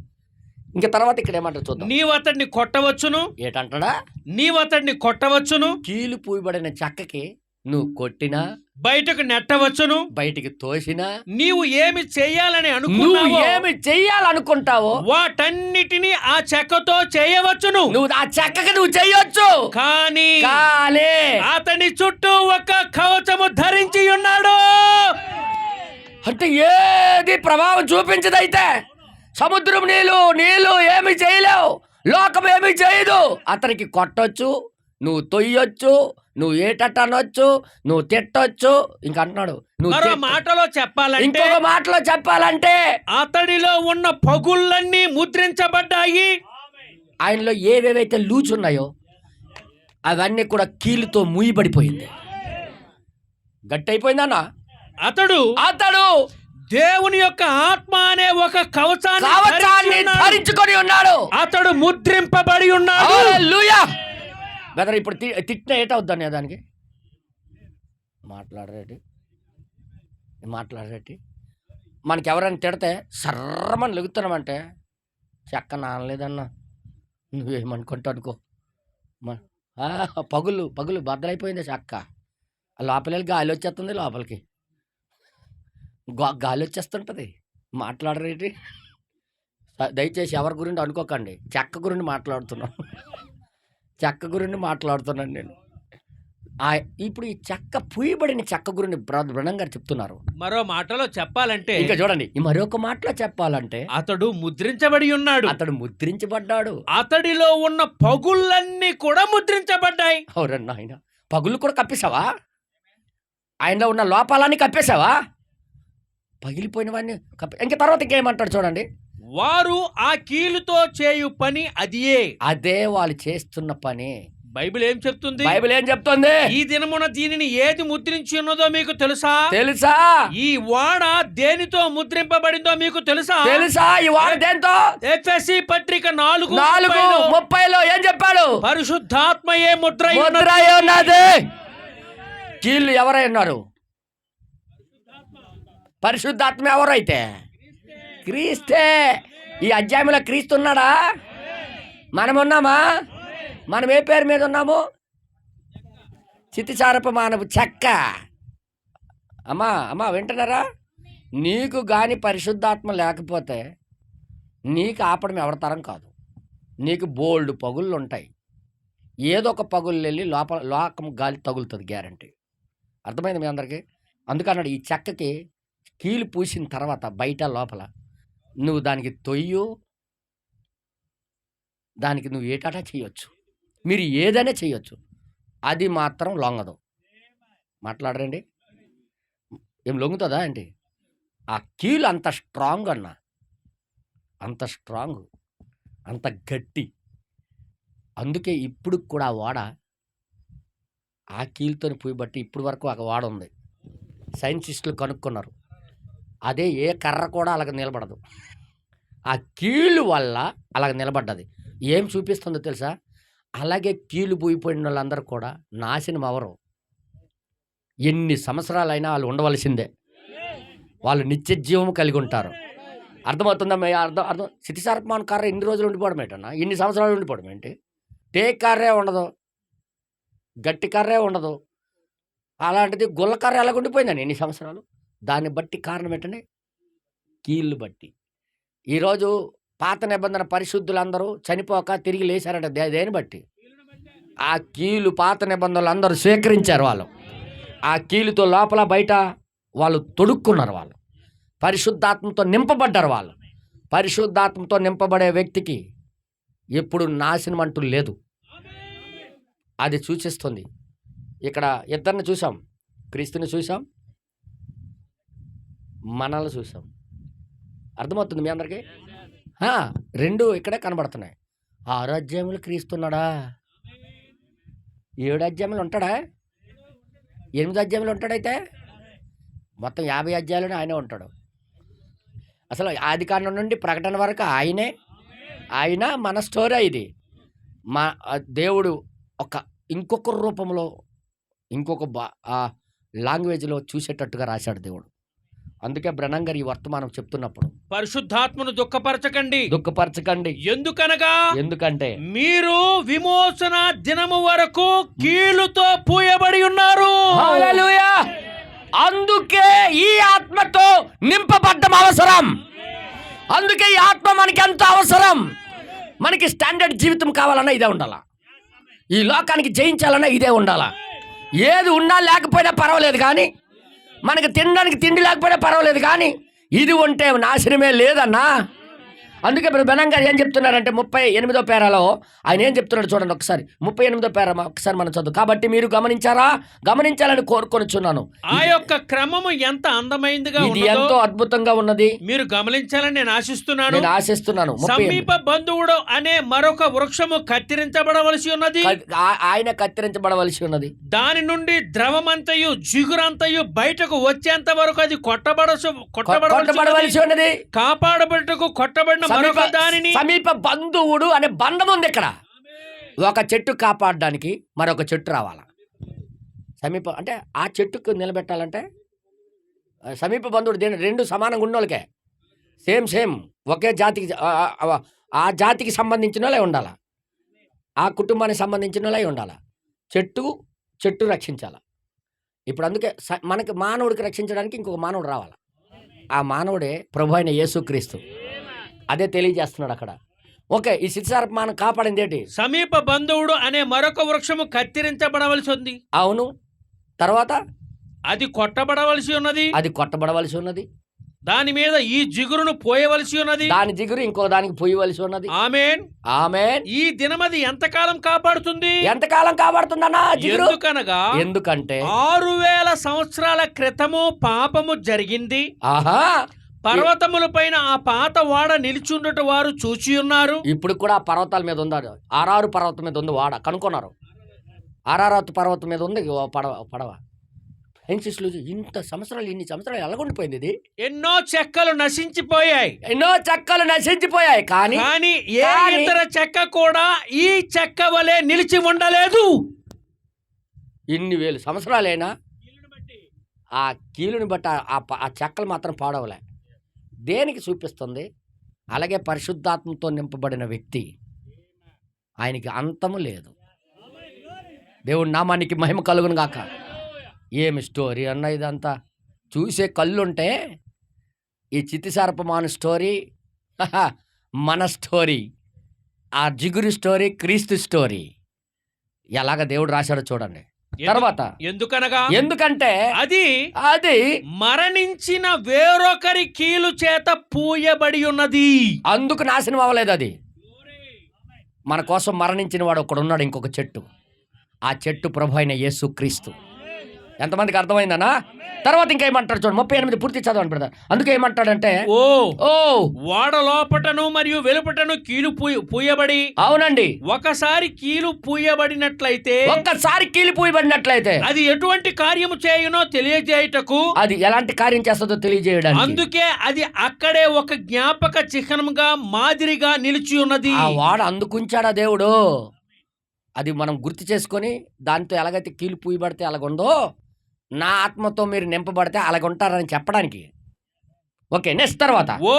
ఇంకా తర్వాత ఇక్కడ ఏమంటారు చూద్దాం. నీవు అతడిని కొట్టవచ్చును. ఏటంటాడా? నీవు అతడిని కొట్టవచ్చును. కీలు పూయబడిన చెక్కకి నువ్వు కొట్టినా, బయటకు నెట్టవచ్చును, బయటికి తోసినా, నీవు ఏమి చెయ్యాలనుకుంటావో వాటన్నిటిని ఆ చెక్కతో చేయవచ్చును. నువ్వు ఆ చెక్కకి నువ్వు చేయొచ్చు. కానీ అతని చుట్టూ ఒక కవచము ధరించి ఉన్నాడు. అంటే ఏది ప్రభావం చూపించదైతే సముద్రం నీళ్ళు ఏమి చేయలేవు, లోకం ఏమి చేయదు. అతనికి కొట్టొచ్చు, నువ్వు తొయ్యొచ్చు, నువ్వు ఏటనొచ్చు, నువ్వు తిట్టొచ్చు. ఇంకా అంటున్నాడు, ఇంకొక మాటలో చెప్పాలంటే అతడిలో ఉన్న పగుళ్ళన్నీ ముద్రించబడ్డాయి. ఆయనలో ఏవేవైతే లూచున్నాయో అవన్నీ కూడా కీలుతో మూయబడిపోయింది. గట్టయిపోయిందన్న. అతడు దేవుని యొక్క ఆత్మ అనే ఒక కవచాన్ని ధరించుకొని ఉన్నాడు. అతడు ముద్రింపబడి ఉన్నాడు. హల్లెలూయా. బెదర్ ఇప్పుడు తిట్టిన ఏటవుద్దాన్ని దానికి మాట్లాడరేటి మనకి ఎవరైనా తిడితే సర్రమని లెగుతున్నామంటే చెక్క నానలేదన్నా, నువ్వేమనుకుంటా అనుకో. పగులు బద్దలైపోయింది చెక్క. లోపలికి గాలి వచ్చేస్తుంది, లోపలికి గాలి వచ్చేస్తుంటుంది. మాట్లాడరేటి? దయచేసి ఎవరి గురించి అనుకోకండి, చెక్క గురించి మాట్లాడుతున్నాను నేను. ఇప్పుడు ఈ చెక్క పూయబడిన చెక్క గురించి బ్రహ్మం గారు చెప్తున్నారు. మరో మాటలో చెప్పాలంటే, ఇంకా చూడండి, మరొక మాటలో చెప్పాలంటే అతడు ముద్రించబడి ఉన్నాడు. అతడు ముద్రించబడ్డాడు. అతడిలో ఉన్న పగుళ్ళన్నీ కూడా ముద్రించబడ్డాయి. అవురన్నా, ఆయన పగుళ్ళు కూడా కప్పేశావా? ఆయనలో ఉన్న లోపాలన్నీ కప్పేశావా? పగిలిపోయినవన్నీ ఇంకా తర్వాత ఇంకేమంటాడు చూడండి. వారు ఆ కీలుతో చేయు పని అదే వాళ్ళు చేస్తున్న పని. బైబిల్ ఏం చెప్తుంది? ఈ దినమున దీనిని ఏది ముద్రించి ఉన్నదో మీకు తెలుసా? ఈ వాడ దేనితో ముద్రింపబడిందో మీకు తెలుసా? ఈ వాడ దేంతో? ఎఫెసీ పత్రిక 4:30లో ఏం చెప్పాడు? పరిశుద్ధాత్మయే ముద్ర ఉన్నది. కీళ్ళు ఎవరై ఉన్నారు? పరిశుద్ధాత్మ ఎవరైతే క్రీస్తే. ఈ అధ్యాయంలో క్రీస్తు ఉన్నాడా? మనం ఉన్నామా? మనం ఏ పేరు మీద ఉన్నాము? స్థితిసారపు మానవు చెక్క. అమ్మా వింటున్నారా? నీకు గాని పరిశుద్ధాత్మ లేకపోతే నీకు ఆపడం ఎవరితరం కాదు. నీకు బోల్డ్ పగుళ్ళు ఉంటాయి. ఏదో ఒక పగుళ్ళు వెళ్ళి లోకం గాలి తగులుతుంది, గ్యారంటీ. అర్థమైంది మీ అందరికీ? అందుకన్నాడు ఈ చెక్కకి కీలు పూసిన తర్వాత బయట లోపల నువ్వు దానికి తొయ్యు, దానికి నువ్వు ఏటాటా చేయొచ్చు, మీరు ఏదైనా చేయొచ్చు, అది మాత్రం లొంగదు. మాట్లాడరండి. ఏం లొంగుతుందా ఏంటి? ఆ కీలు అంత స్ట్రాంగ్ అన్న, అంత స్ట్రాంగ్, అంత గట్టి. అందుకే ఇప్పుడు కూడా ఆ వాడ ఆ కీలుతో పూయబట్టి ఇప్పుడు వరకు ఒక వాడ ఉంది. సైంటిస్టులు కనుక్కున్నారు, అదే ఏ కర్ర కూడా అలాగ నిలబడదు, ఆ కీలు వల్ల అలాగ నిలబడ్డది. ఏం చూపిస్తుందో తెలుసా? అలాగే కీలు పూయిపోయిన వాళ్ళందరూ కూడా నాశనం అవరు. ఎన్ని సంవత్సరాలైనా వాళ్ళు ఉండవలసిందే, వాళ్ళు నిత్య జీవం కలిగి ఉంటారు. అర్థమవుతుందా? అర్థం. స్థితిసారపమాన కర్ర ఇన్ని రోజులు ఉండిపోవడం ఏంటన్నా, ఇన్ని సంవత్సరాలు ఉండిపోవడం ఏంటి? టేక్ కర్రే ఉండదు, గట్టి కర్రే ఉండదు, అలాంటిది గుల్ల కర్ర ఎలాగ ఉండిపోయిందని ఎన్ని సంవత్సరాలు? దాన్ని బట్టి కారణం ఏంటంటే కీళ్ళు బట్టి. ఈరోజు పాత నిబంధన పరిశుద్ధులందరూ చనిపోక తిరిగి లేచారంట. దేని బట్టి? ఆ కీలు పాత నిబంధనలు అందరూ స్వీకరించారు. వాళ్ళు ఆ కీలుతో లోపల బయట వాళ్ళు తొడుక్కున్నారు. వాళ్ళు పరిశుద్ధాత్మతో నింపబడ్డారు. వాళ్ళు పరిశుద్ధాత్మతో నింపబడే వ్యక్తికి ఎప్పుడు నాశనం అంటూ లేదు. అది సూచిస్తుంది. ఇక్కడ ఇద్దరిని చూసాం, క్రీస్తుని చూసాం, మనల్ని చూసాం. అర్థమవుతుంది మీ అందరికీ? రెండు ఇక్కడే కనబడుతున్నాయి. 6 అధ్యాయములు క్రీస్తున్నాడా? 7 అధ్యాయములు ఉంటాడా? 8 అధ్యాయములు ఉంటాడైతే మొత్తం 50 అధ్యాయులను ఆయనే ఉంటాడు. అసలు ఆది కాండం నుండి ప్రకటన వరకు ఆయన మన స్టోరీ. ఇది మా దేవుడు ఇంకొక రూపంలో ఇంకొక లాంగ్వేజ్లో చూసేటట్టుగా రాశాడు దేవుడు. అందుకే బ్రహ్నం గారు ఈ వర్తమానం చెప్తున్నప్పుడు పరిశుద్ధాత్మను దుఃఖపరచకండి. ఎందుకంటే మీరు విమోచన దినము వరకు కీలుతో పూయబడి ఉన్నారు. హల్లెలూయా. అందుకే ఈ ఆత్మతో నింపబడ్డం అవసరం. అందుకే ఈ ఆత్మ మనకి ఎంత అవసరం. మనకి స్టాండర్డ్ జీవితం కావాలన్నా ఇదే ఉండాలా, ఈ లోకానికి జయించాలన్నా ఇదే ఉండాలా. ఏది ఉన్నా లేకపోయినా పర్వాలేదు, కానీ మనకి తినడానికి తిండి లేకపోయినా పర్వాలేదు, కానీ ఇది ఉంటే నాశనమే లేదన్నా. అందుకే ఇప్పుడు బెనం గారు ఏం చెప్తున్నారంటే 38వ పేరాలో ఆయన ఏం చెప్తున్నాడు చూడండి ఒకసారి. 38వ పేరా ఒకసారి మనం చదువు. కాబట్టి మీరు గమనించాలని కోరుకొనిచున్నాను. ఆ యొక్క క్రమము ఎంత అందమైందిగా, ఇది ఎంతో అద్భుతంగా ఉన్నది, మీరు గమనించాలని నేను ఆశిస్తున్నాను. సమీప బంధువుడు అనే మరొక వృక్షము కత్తిరించబడవలసి ఉన్నది. ఆయన కత్తిరించబడవలసి ఉన్నది. దాని నుండి ద్రవమంతయు జిగురంతయు బయటకు వచ్చేంత వరకు అది కొట్టబడవలసి ఉన్నది. కాపాడబడుటకు కొట్టబడిన సమీప బంధువుడు అనే బంధం ఉంది ఇక్కడ. ఒక చెట్టు కాపాడడానికి మరొక చెట్టు రావాలా. సమీప అంటే ఆ చెట్టుకు నిలబెట్టాలంటే సమీప బంధువుడు రెండు సమానంగా ఉన్నోళ్ళకే, సేమ్ ఒకే జాతికి, ఆ జాతికి సంబంధించిన వాళ్ళే ఉండాలా, ఆ కుటుంబానికి సంబంధించిన వాళ్ళే ఉండాలా. చెట్టు రక్షించాల. ఇప్పుడు అందుకే మనకి మానవుడికి రక్షించడానికి ఇంకొక మానవుడు రావాలా. ఆ మానవుడే ప్రభు అయిన యేసుక్రీస్తు. అదే తెలియజేస్తున్నాడు అక్కడ. ఓకే, ఈ శిథిసారపమానం కాపాడింది ఏంటి? సమీప బంధువుడు అనే మరొక వృక్షము కత్తిరించబడవలసి ఉంది. అవును. తర్వాత అది కొట్టబడవలసి ఉన్నది. దాని మీద ఈ జిగురును పోయవలసి ఉన్నది. దాని జిగురు ఇంకో దానికి పోయవలసి ఉన్నది. ఆమేన్. ఈ దినమది ఎంతకాలం కాపాడుతుంది? అన్నా జిగురు? ఎందుకంటే 6000 సంవత్సరాల క్రితము పాపము జరిగింది. పర్వతముల పైన ఆ పాత వాడ నిలిచుండుట వారు చూచి ఉన్నారు. ఇప్పుడు కూడా ఆ పర్వతాల మీద ఉంది, ఆరారు పర్వతం మీద ఉంది వాడ, కనుక్కున్నారు. ఆరారత్ పర్వతం మీద ఉంది పడవ. ఇన్ని సంవత్సరాలు ఎలాగుండిపోయింది ఇది. ఎన్నో చెక్కలు నశించిపోయాయి, కానీ ఏ ఇతర చెక్క కూడా ఈ చెక్క వలె నిలిచి ఉండలేదు. ఇన్ని వేలు సంవత్సరాలైనా ఆ కీలుని బట్టి ఆ చెక్కలు మాత్రం పాడవలే. దేనికి చూపిస్తుంది? అలాగే పరిశుద్ధాత్మతో నింపబడిన వ్యక్తి, ఆయనకి అంతము లేదు. దేవుడి నామానికి మహిమ కలుగును గాక. ఏమి స్టోరీ అన్న ఇదంతా. చూసే కళ్ళుంటే ఈ చితిసారపమాను స్టోరీ మన స్టోరీ, ఆ జిగురు స్టోరీ క్రీస్తు స్టోరీ ఎలాగ దేవుడు రాశాడో చూడండి. తర్వాత ఎందుకంటే అది మరణించిన వేరొకరి కీలు చేత పూయబడి ఉన్నది. అందుకు నాశనం అవ్వలేదు. అది మన కోసం మరణించిన వాడు ఒకడు ఉన్నాడు, ఇంకొక చెట్టు. ఆ చెట్టు ప్రభు అయిన యేసుక్రీస్తు. ఎంతమందికి అర్థమైందనా? తర్వాత ఇంకేమంటాడు చూడండి, 38 పూర్తి చదవండి బ్రదర్. అందుకే ఏమంటాడంటే ఓ ఓ ఓడ లోపటను మరియు వెలుపటను కీలు పూయబడి, అవునండి, ఒకసారి కీలు పూయబడినట్లయితే, ఒక్కసారి కీలిపోయబడినట్లయితే అది ఎటువంటి కార్యము చేయునో తెలియజేయుటకు, అది ఎలాంటి కార్యం చేస్తుందో తెలియజేయడానికి, అందుకే అది అక్కడే ఒక జ్ఞాపక చిహ్నంగా మాదిరిగా నిలిచి ఉన్నది. ఆ వాడ అందుకుంచాడా దేవుడు. అది మనం గుర్తు చేసుకొని దాంతో ఎలాగైతే కీలు పూయబడితే అలాగుందో, నా ఆత్మతో మీరు నింపబడితే అలాగుంటారని చెప్పడానికి. ఓకే, నెక్స్ట్ తర్వాత ఓ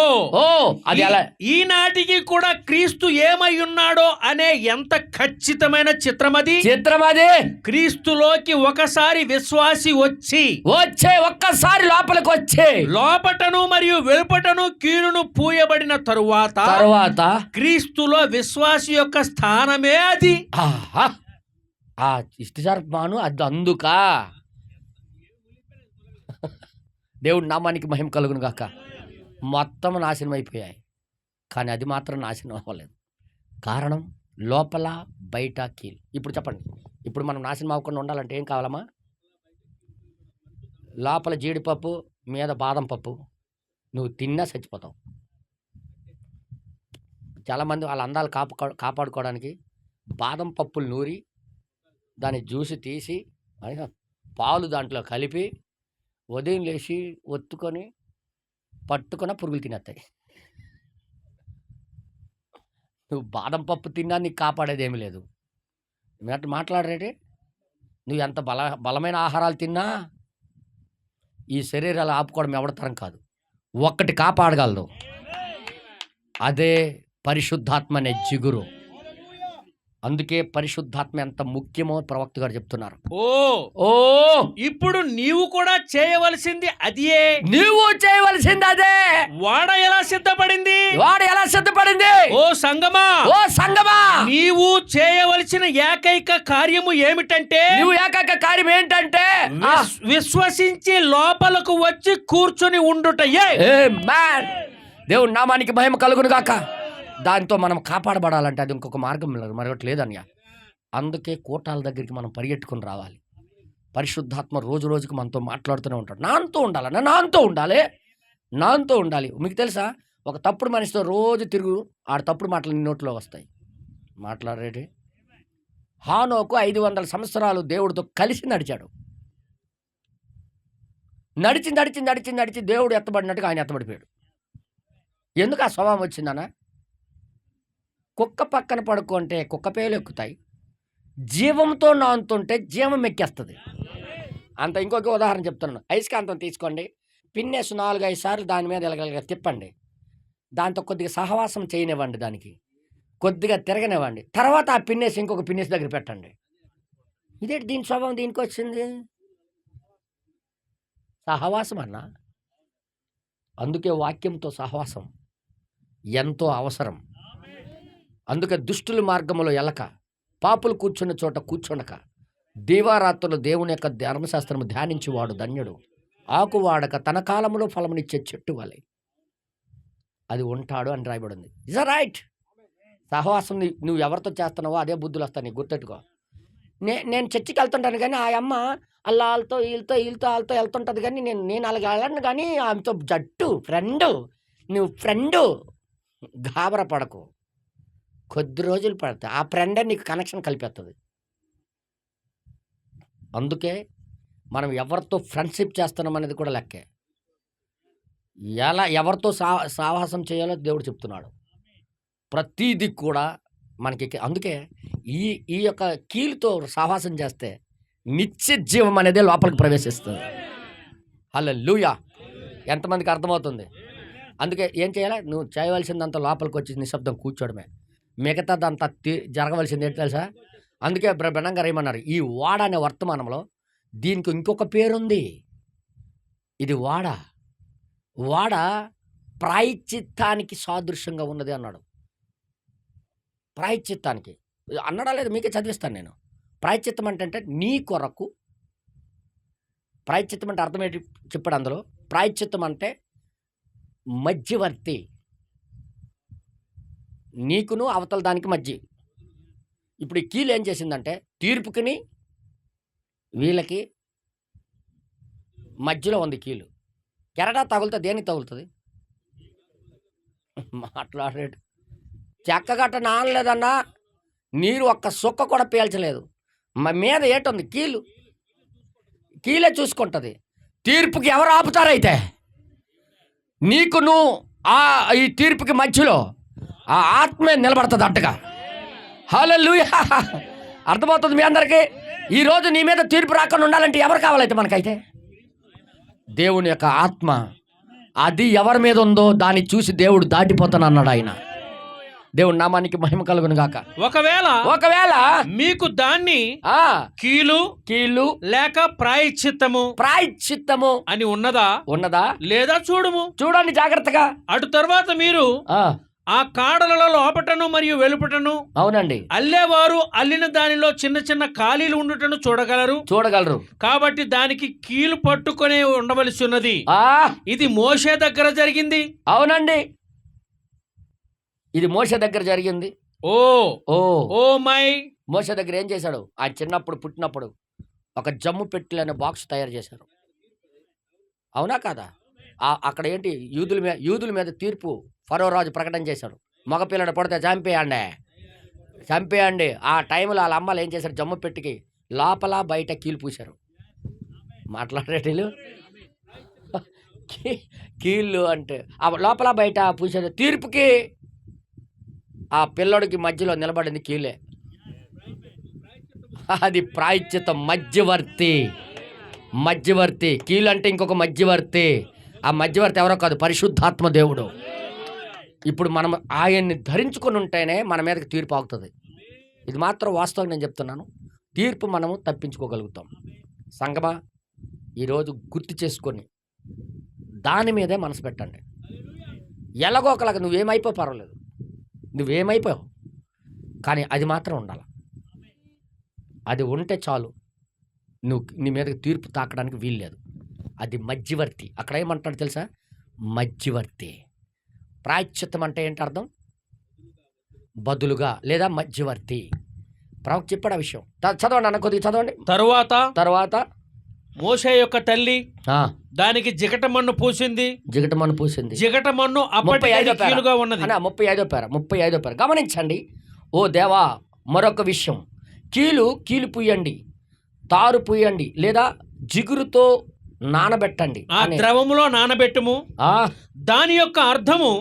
అది అలా ఈనాటికి కూడా క్రీస్తు ఏమై ఉన్నాడో అనే ఎంత ఖచ్చితమైన చిత్రం అది. క్రీస్తులోకి ఒకసారి విశ్వాసి వచ్చే ఒక్కసారి లోపలికి వచ్చే లోపటను మరియు వెలుపటను కీలును పూయబడిన తరువాత క్రీస్తులో విశ్వాసి యొక్క స్థానమే అది. ఆ ఇష్టిసారమాను అది అందుక దేవుడు నామానికి మహిమ కలుగును గాక. మొత్తం నాశనం అయిపోయాయి, కానీ అది మాత్రం నాశనం అవ్వలేదు. కారణం లోపల బయట కీలు. ఇప్పుడు చెప్పండి, ఇప్పుడు మనం నాశనం అవ్వకుండా ఉండాలంటే ఏం కావాలమ్మా? లోపల జీడిపప్పు, మీద బాదం పప్పు, నువ్వు తిన్నా చచ్చిపోతావు. చాలామంది వాళ్ళ అందాలు కాపాడుకోవడానికి బాదం పప్పులు నూరి దాని జ్యూస్ తీసి పాలు దాంట్లో కలిపి ఉదయం లేచి ఒత్తుకొని పట్టుకొని పురుగులు తినేస్తాయి. నువ్వు బాదం పప్పు తిన్నా నీకు కాపాడేది ఏమీ లేదు. మీరు మాట్లాడరేటి, నువ్వు ఎంత బలమైన ఆహారాలు తిన్నా ఈ శరీరాలు ఆపుకోవడం ఎవడతరం కాదు. ఒక్కటి కాపాడగలదు, అదే పరిశుద్ధాత్మ అనే జిగురు. అందుకే పరిశుద్ధాత్మ ఎంత ముఖ్యమో ప్రవక్త గారు చెప్తున్నారు. ఓ ఇప్పుడు నీవు కూడా చేయవలసింది అదే. నీవు చేయవలసింది అదే. వాడ ఎలా సిద్ధపడింది? ఓ సంగమా, నీవు చేయవలసిన ఏకైక కార్యము ఏమిటంటే, విశ్వసించి లోపలకు వచ్చి కూర్చొని ఉండుటయే. దేవుడి నామానికి మహిమ కలుగును గాక. దాంతో మనం కాపాడబడాలంటే అది ఇంకొక మార్గం మరొకటి లేదన్య. అందుకే కోటాల దగ్గరికి మనం పరిగెట్టుకుని రావాలి. పరిశుద్ధాత్మ రోజు రోజుకి మనతో మాట్లాడుతూనే ఉంటాడు. నాతో ఉండాలి. మీకు తెలుసా, ఒక తప్పుడు మనిషితో రోజు తిరుగు, ఆడ తప్పుడు మాటలు నీ నోట్లో వస్తాయి. మాట్లాడరేటి. హానోకు 500 సంవత్సరాలు దేవుడితో కలిసి నడిచాడు. నడిచి దేవుడు ఎత్తబడినట్టుగా ఆయన ఎత్తబడిపోయాడు. ఎందుకు ఆ స్వభావం వచ్చిందనా? కుక్క పక్కన పడుకుంటే కుక్క పేలు ఎక్కుతాయి, జీవంతో నానుతుంటే జీవం ఎక్కేస్తుంది. అంత. ఇంకొక ఉదాహరణ చెప్తున్నాను. అయస్కాంతం తీసుకోండి, పిన్నేసు 4-5 సార్లు దాని మీద ఎలగలగా తిప్పండి, దాంతో కొద్దిగా సహవాసం చేయనివ్వండి, దానికి కొద్దిగా తిరగనివ్వండి, తర్వాత ఆ పిన్నేసి ఇంకొక పిన్నేసి దగ్గర పెట్టండి. ఇదేంటి దీని స్వభావం దీనికి వచ్చింది? సహవాసం అన్నా. అందుకే వాక్యంతో సహవాసం ఎంతో అవసరం. అందుకే దుష్టుల మార్గంలో ఎలక, పాపులు కూర్చున్న చోట కూర్చుండక, దీవారాత్రులు దేవుని యొక్క ధర్మశాస్త్రము ధ్యానించేవాడు ధన్యుడు. ఆకు వాడక తన కాలంలో ఫలమునిచ్చే చెట్టు వలె అది ఉంటాడు అని రాయబడింది. Is right. సహవాసం నువ్వు ఎవరితో చేస్తున్నావో అదే బుద్ధులు వస్తాయి నీకు, గుర్తెట్టుకో. నేను చర్చికి వెళ్తుంటాను, కానీ ఆ అమ్మ వాళ్ళతో వాళ్ళతో వెళ్తుంటుంది, కానీ నేను అలాగ వెళ్ళను, కానీ ఆమెతో జట్టు నువ్వు ఫ్రెండు. గాబర పడకు, కొద్ది రోజులు పడతాయి, ఆ ఫ్రెండే నీకు కనెక్షన్ కలిపేస్తుంది. అందుకే మనం ఎవరితో ఫ్రెండ్షిప్ చేస్తున్నాం అనేది కూడా లెక్కే. ఎవరితో సాహసం చేయాలో దేవుడు చెప్తున్నాడు. ప్రతీది కూడా మనకి. అందుకే ఈ యొక్క కీలుతో సాహసం చేస్తే నిత్య జీవం అనేది లోపలికి ప్రవేశిస్తుంది. హల్లెలూయా. ఎంతమందికి అర్థమవుతుంది? అందుకే ఏం చేయాలి? నువ్వు చేయవలసిందంతా లోపలికి వచ్చి నిశ్శబ్దం కూర్చోడమే. మిగతాదంతా జరగవలసింది ఏంటి తెలుసా? అందుకే బ్రహ్మం గారు ఏమన్నారు, ఈ వాడ అనే వర్తమానంలో దీనికి ఇంకొక పేరుంది. ఇది వాడ ప్రాయశ్చిత్తానికి సాదృశ్యంగా ఉన్నది అన్నాడు. ప్రాయశ్చిత్తానికి అన్నాడా లేదు, మీకే చదివిస్తాను నేను. ప్రాయశ్చిత్తం అంటే నీ కొరకు. ప్రాయశ్చిత్తం అంటే అర్థం ఏంటి చెప్పాడు అందులో. ప్రాయశ్చిత్తం అంటే మధ్యవర్తి, నీకును అవతల దానికి మధ్య. ఇప్పుడు ఈ కీలు ఏం చేసిందంటే తీర్పుకిని వీళ్ళకి మధ్యలో ఉంది కీలు. కెరటా తగులుతా దేనికి తగులుతుంది? మాట్లాడాడు. చెక్కగట్ట నానలేదన్నా, నీరు ఒక్క సుక్క కూడా పీల్చలేదు. మీద ఏటుంది? కీలు. కీలే చూసుకుంటుంది. తీర్పుకి ఎవరు ఆపుతారైతే? నీకు నువ్వు ఈ తీర్పుకి మధ్యలో ఆ ఆత్మే నిలబడుతుంది అడ్డగా. హల్లెలూయా. అర్థమవుతుంది మీ అందరికీ? ఈరోజు నీ మీద తీర్పు రాకుండా ఉండాలంటే ఎవరు కావాలైతే మనకైతే? దేవుని యొక్క ఆత్మ. అది ఎవరి మీద ఉందో దాన్ని చూసి దేవుడు దాటిపోతానన్నాడు ఆయన. దేవుడి నామానికి మహిమ కలుగును గాక. ఒకవేళ మీకు దాన్ని కీలు లేక ప్రాయశ్చిత్తము అని ఉన్నదా లేదా చూడండి జాగ్రత్తగా. అటు తర్వాత మీరు ఆ కాడలలో లోపటను మరియు వెలుపటను, అవునండి, అల్లేవారు అల్లిన దానిలో చిన్న చిన్న ఖాళీలు ఉండుటను చూడగలరు. కాబట్టి దానికి కీలు పట్టుకునే ఉండవలసి ఉన్నది. ఇది మోషే దగ్గర జరిగింది. అవునండి, ఇది మోషే దగ్గర జరిగింది. Oh my. మోషే దగ్గర ఏం చేశాడు? ఆయన చిన్నప్పుడు పుట్టినప్పుడు ఒక జమ్ము పెట్టెలు అనే బాక్స్ తయారు చేశారు. అవునా కాదా? అక్కడ ఏంటి? యూదుల మీద తీర్పు ఫరో రాజు ప్రకటన చేశాడు. మగపిల్లడు పడితే చంపేయండి. ఆ టైంలో వాళ్ళ అమ్మలు ఏం చేశారు? జమ్ము పెట్టికి లోపల బయట కీలు పూశారు. మాట్లాడేటిలు కీళ్ళు అంటే ఆ లోపల బయట పూశారు. తీర్పుకి ఆ పిల్లడికి మధ్యలో నిలబడింది కీలే. అది ప్రాయశ్చిత్తం. మధ్యవర్తి. కీలు అంటే ఇంకొక మధ్యవర్తి. ఆ మధ్యవర్తి ఎవరో కాదు, పరిశుద్ధాత్మ దేవుడు. ఇప్పుడు మనం ఆయన్ని ధరించుకొని ఉంటేనే మన మీదకి తీర్పు ఆగుతుంది. ఇది మాత్రం వాస్తవం నేను చెప్తున్నాను. తీర్పు మనము తప్పించుకోగలుగుతాం. సంగమా, ఈరోజు గుర్తు చేసుకొని దాని మీదే మనసు పెట్టండి. ఎలాగో ఒకలాగా నువ్వేమైపోయి పర్వాలేదు, నువ్వేమైపోయావు, కానీ అది మాత్రం ఉండాలి. అది ఉంటే చాలు. నీ మీదకి తీర్పు తాకడానికి వీల్లేదు. అది మధ్యవర్తి. అక్కడ ఏమంటాడు తెలుసా? మధ్యవర్తి. ప్రాయశ్చిత్తం అంటే ఏంటి అర్థం? బదులుగా లేదా మధ్యవర్తి. ప్రవక్త చెప్పాడు ఆ విషయం. చదవండి అన్న, కొద్దిగా చదవండి. తరువాత మోషే యొక్క తల్లి దానికి జిగటమన్ను పూసింది. జిగటమన్ను అప్పటికే కీలుగా ఉన్నది. 35వ పేర గమనించండి. ఓ దేవా, మరొక విషయం. కీలు పూయండి, తారు పూయండి, లేదా జిగురుతో నానబెట్టండి. ఆ ద్రవములో నానబెట్టుము. దాని యొక్క అర్థము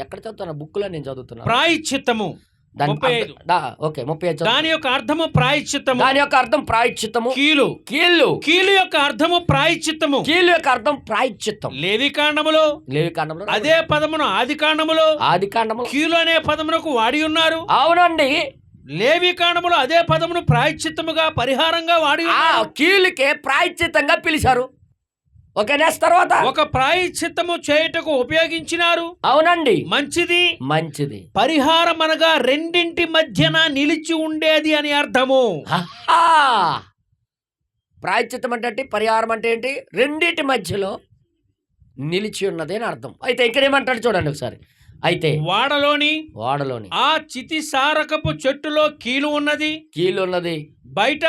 ఎక్కడ చదువుతున్నా? బుక్లో నేను చదువుతున్నా. ప్రాయశ్చిత్తము. 35. దాని యొక్క అర్థము ప్రాయశ్చిత్తము. కీలు యొక్క అర్థము ప్రాయశ్చిత్తము. లేవికాండములో అదే పదమును ఆదికాండములో కీలు అనే పదమునకు వాడి ఉన్నారు. అవునండి, లేవికాండములో అదే పదమును ప్రాయశ్చిత్తముగా, పరిహారంగా వాడి కీలుకే ప్రాయశ్చిత్తంగా పిలిచారు. తర్వాత ఒక ప్రాయశ్చిత్తము చేయుటకు ఉపయోగించినారు. అవునండి, మంచిది. పరిహారం అనగా రెండింటి మధ్యన నిలిచి ఉండేది అని అర్థము. ప్రాయశ్చిత్తం అంటే పరిహారం అంటే ఏంటి? రెండింటి మధ్యలో నిలిచి ఉన్నది అని అర్థం. అయితే ఇక్కడేమంటాడు చూడండి ఒకసారి. అయితే వాడలోని ఆ చితిసారకపు చెట్టులో కీలు ఉన్నది. బయట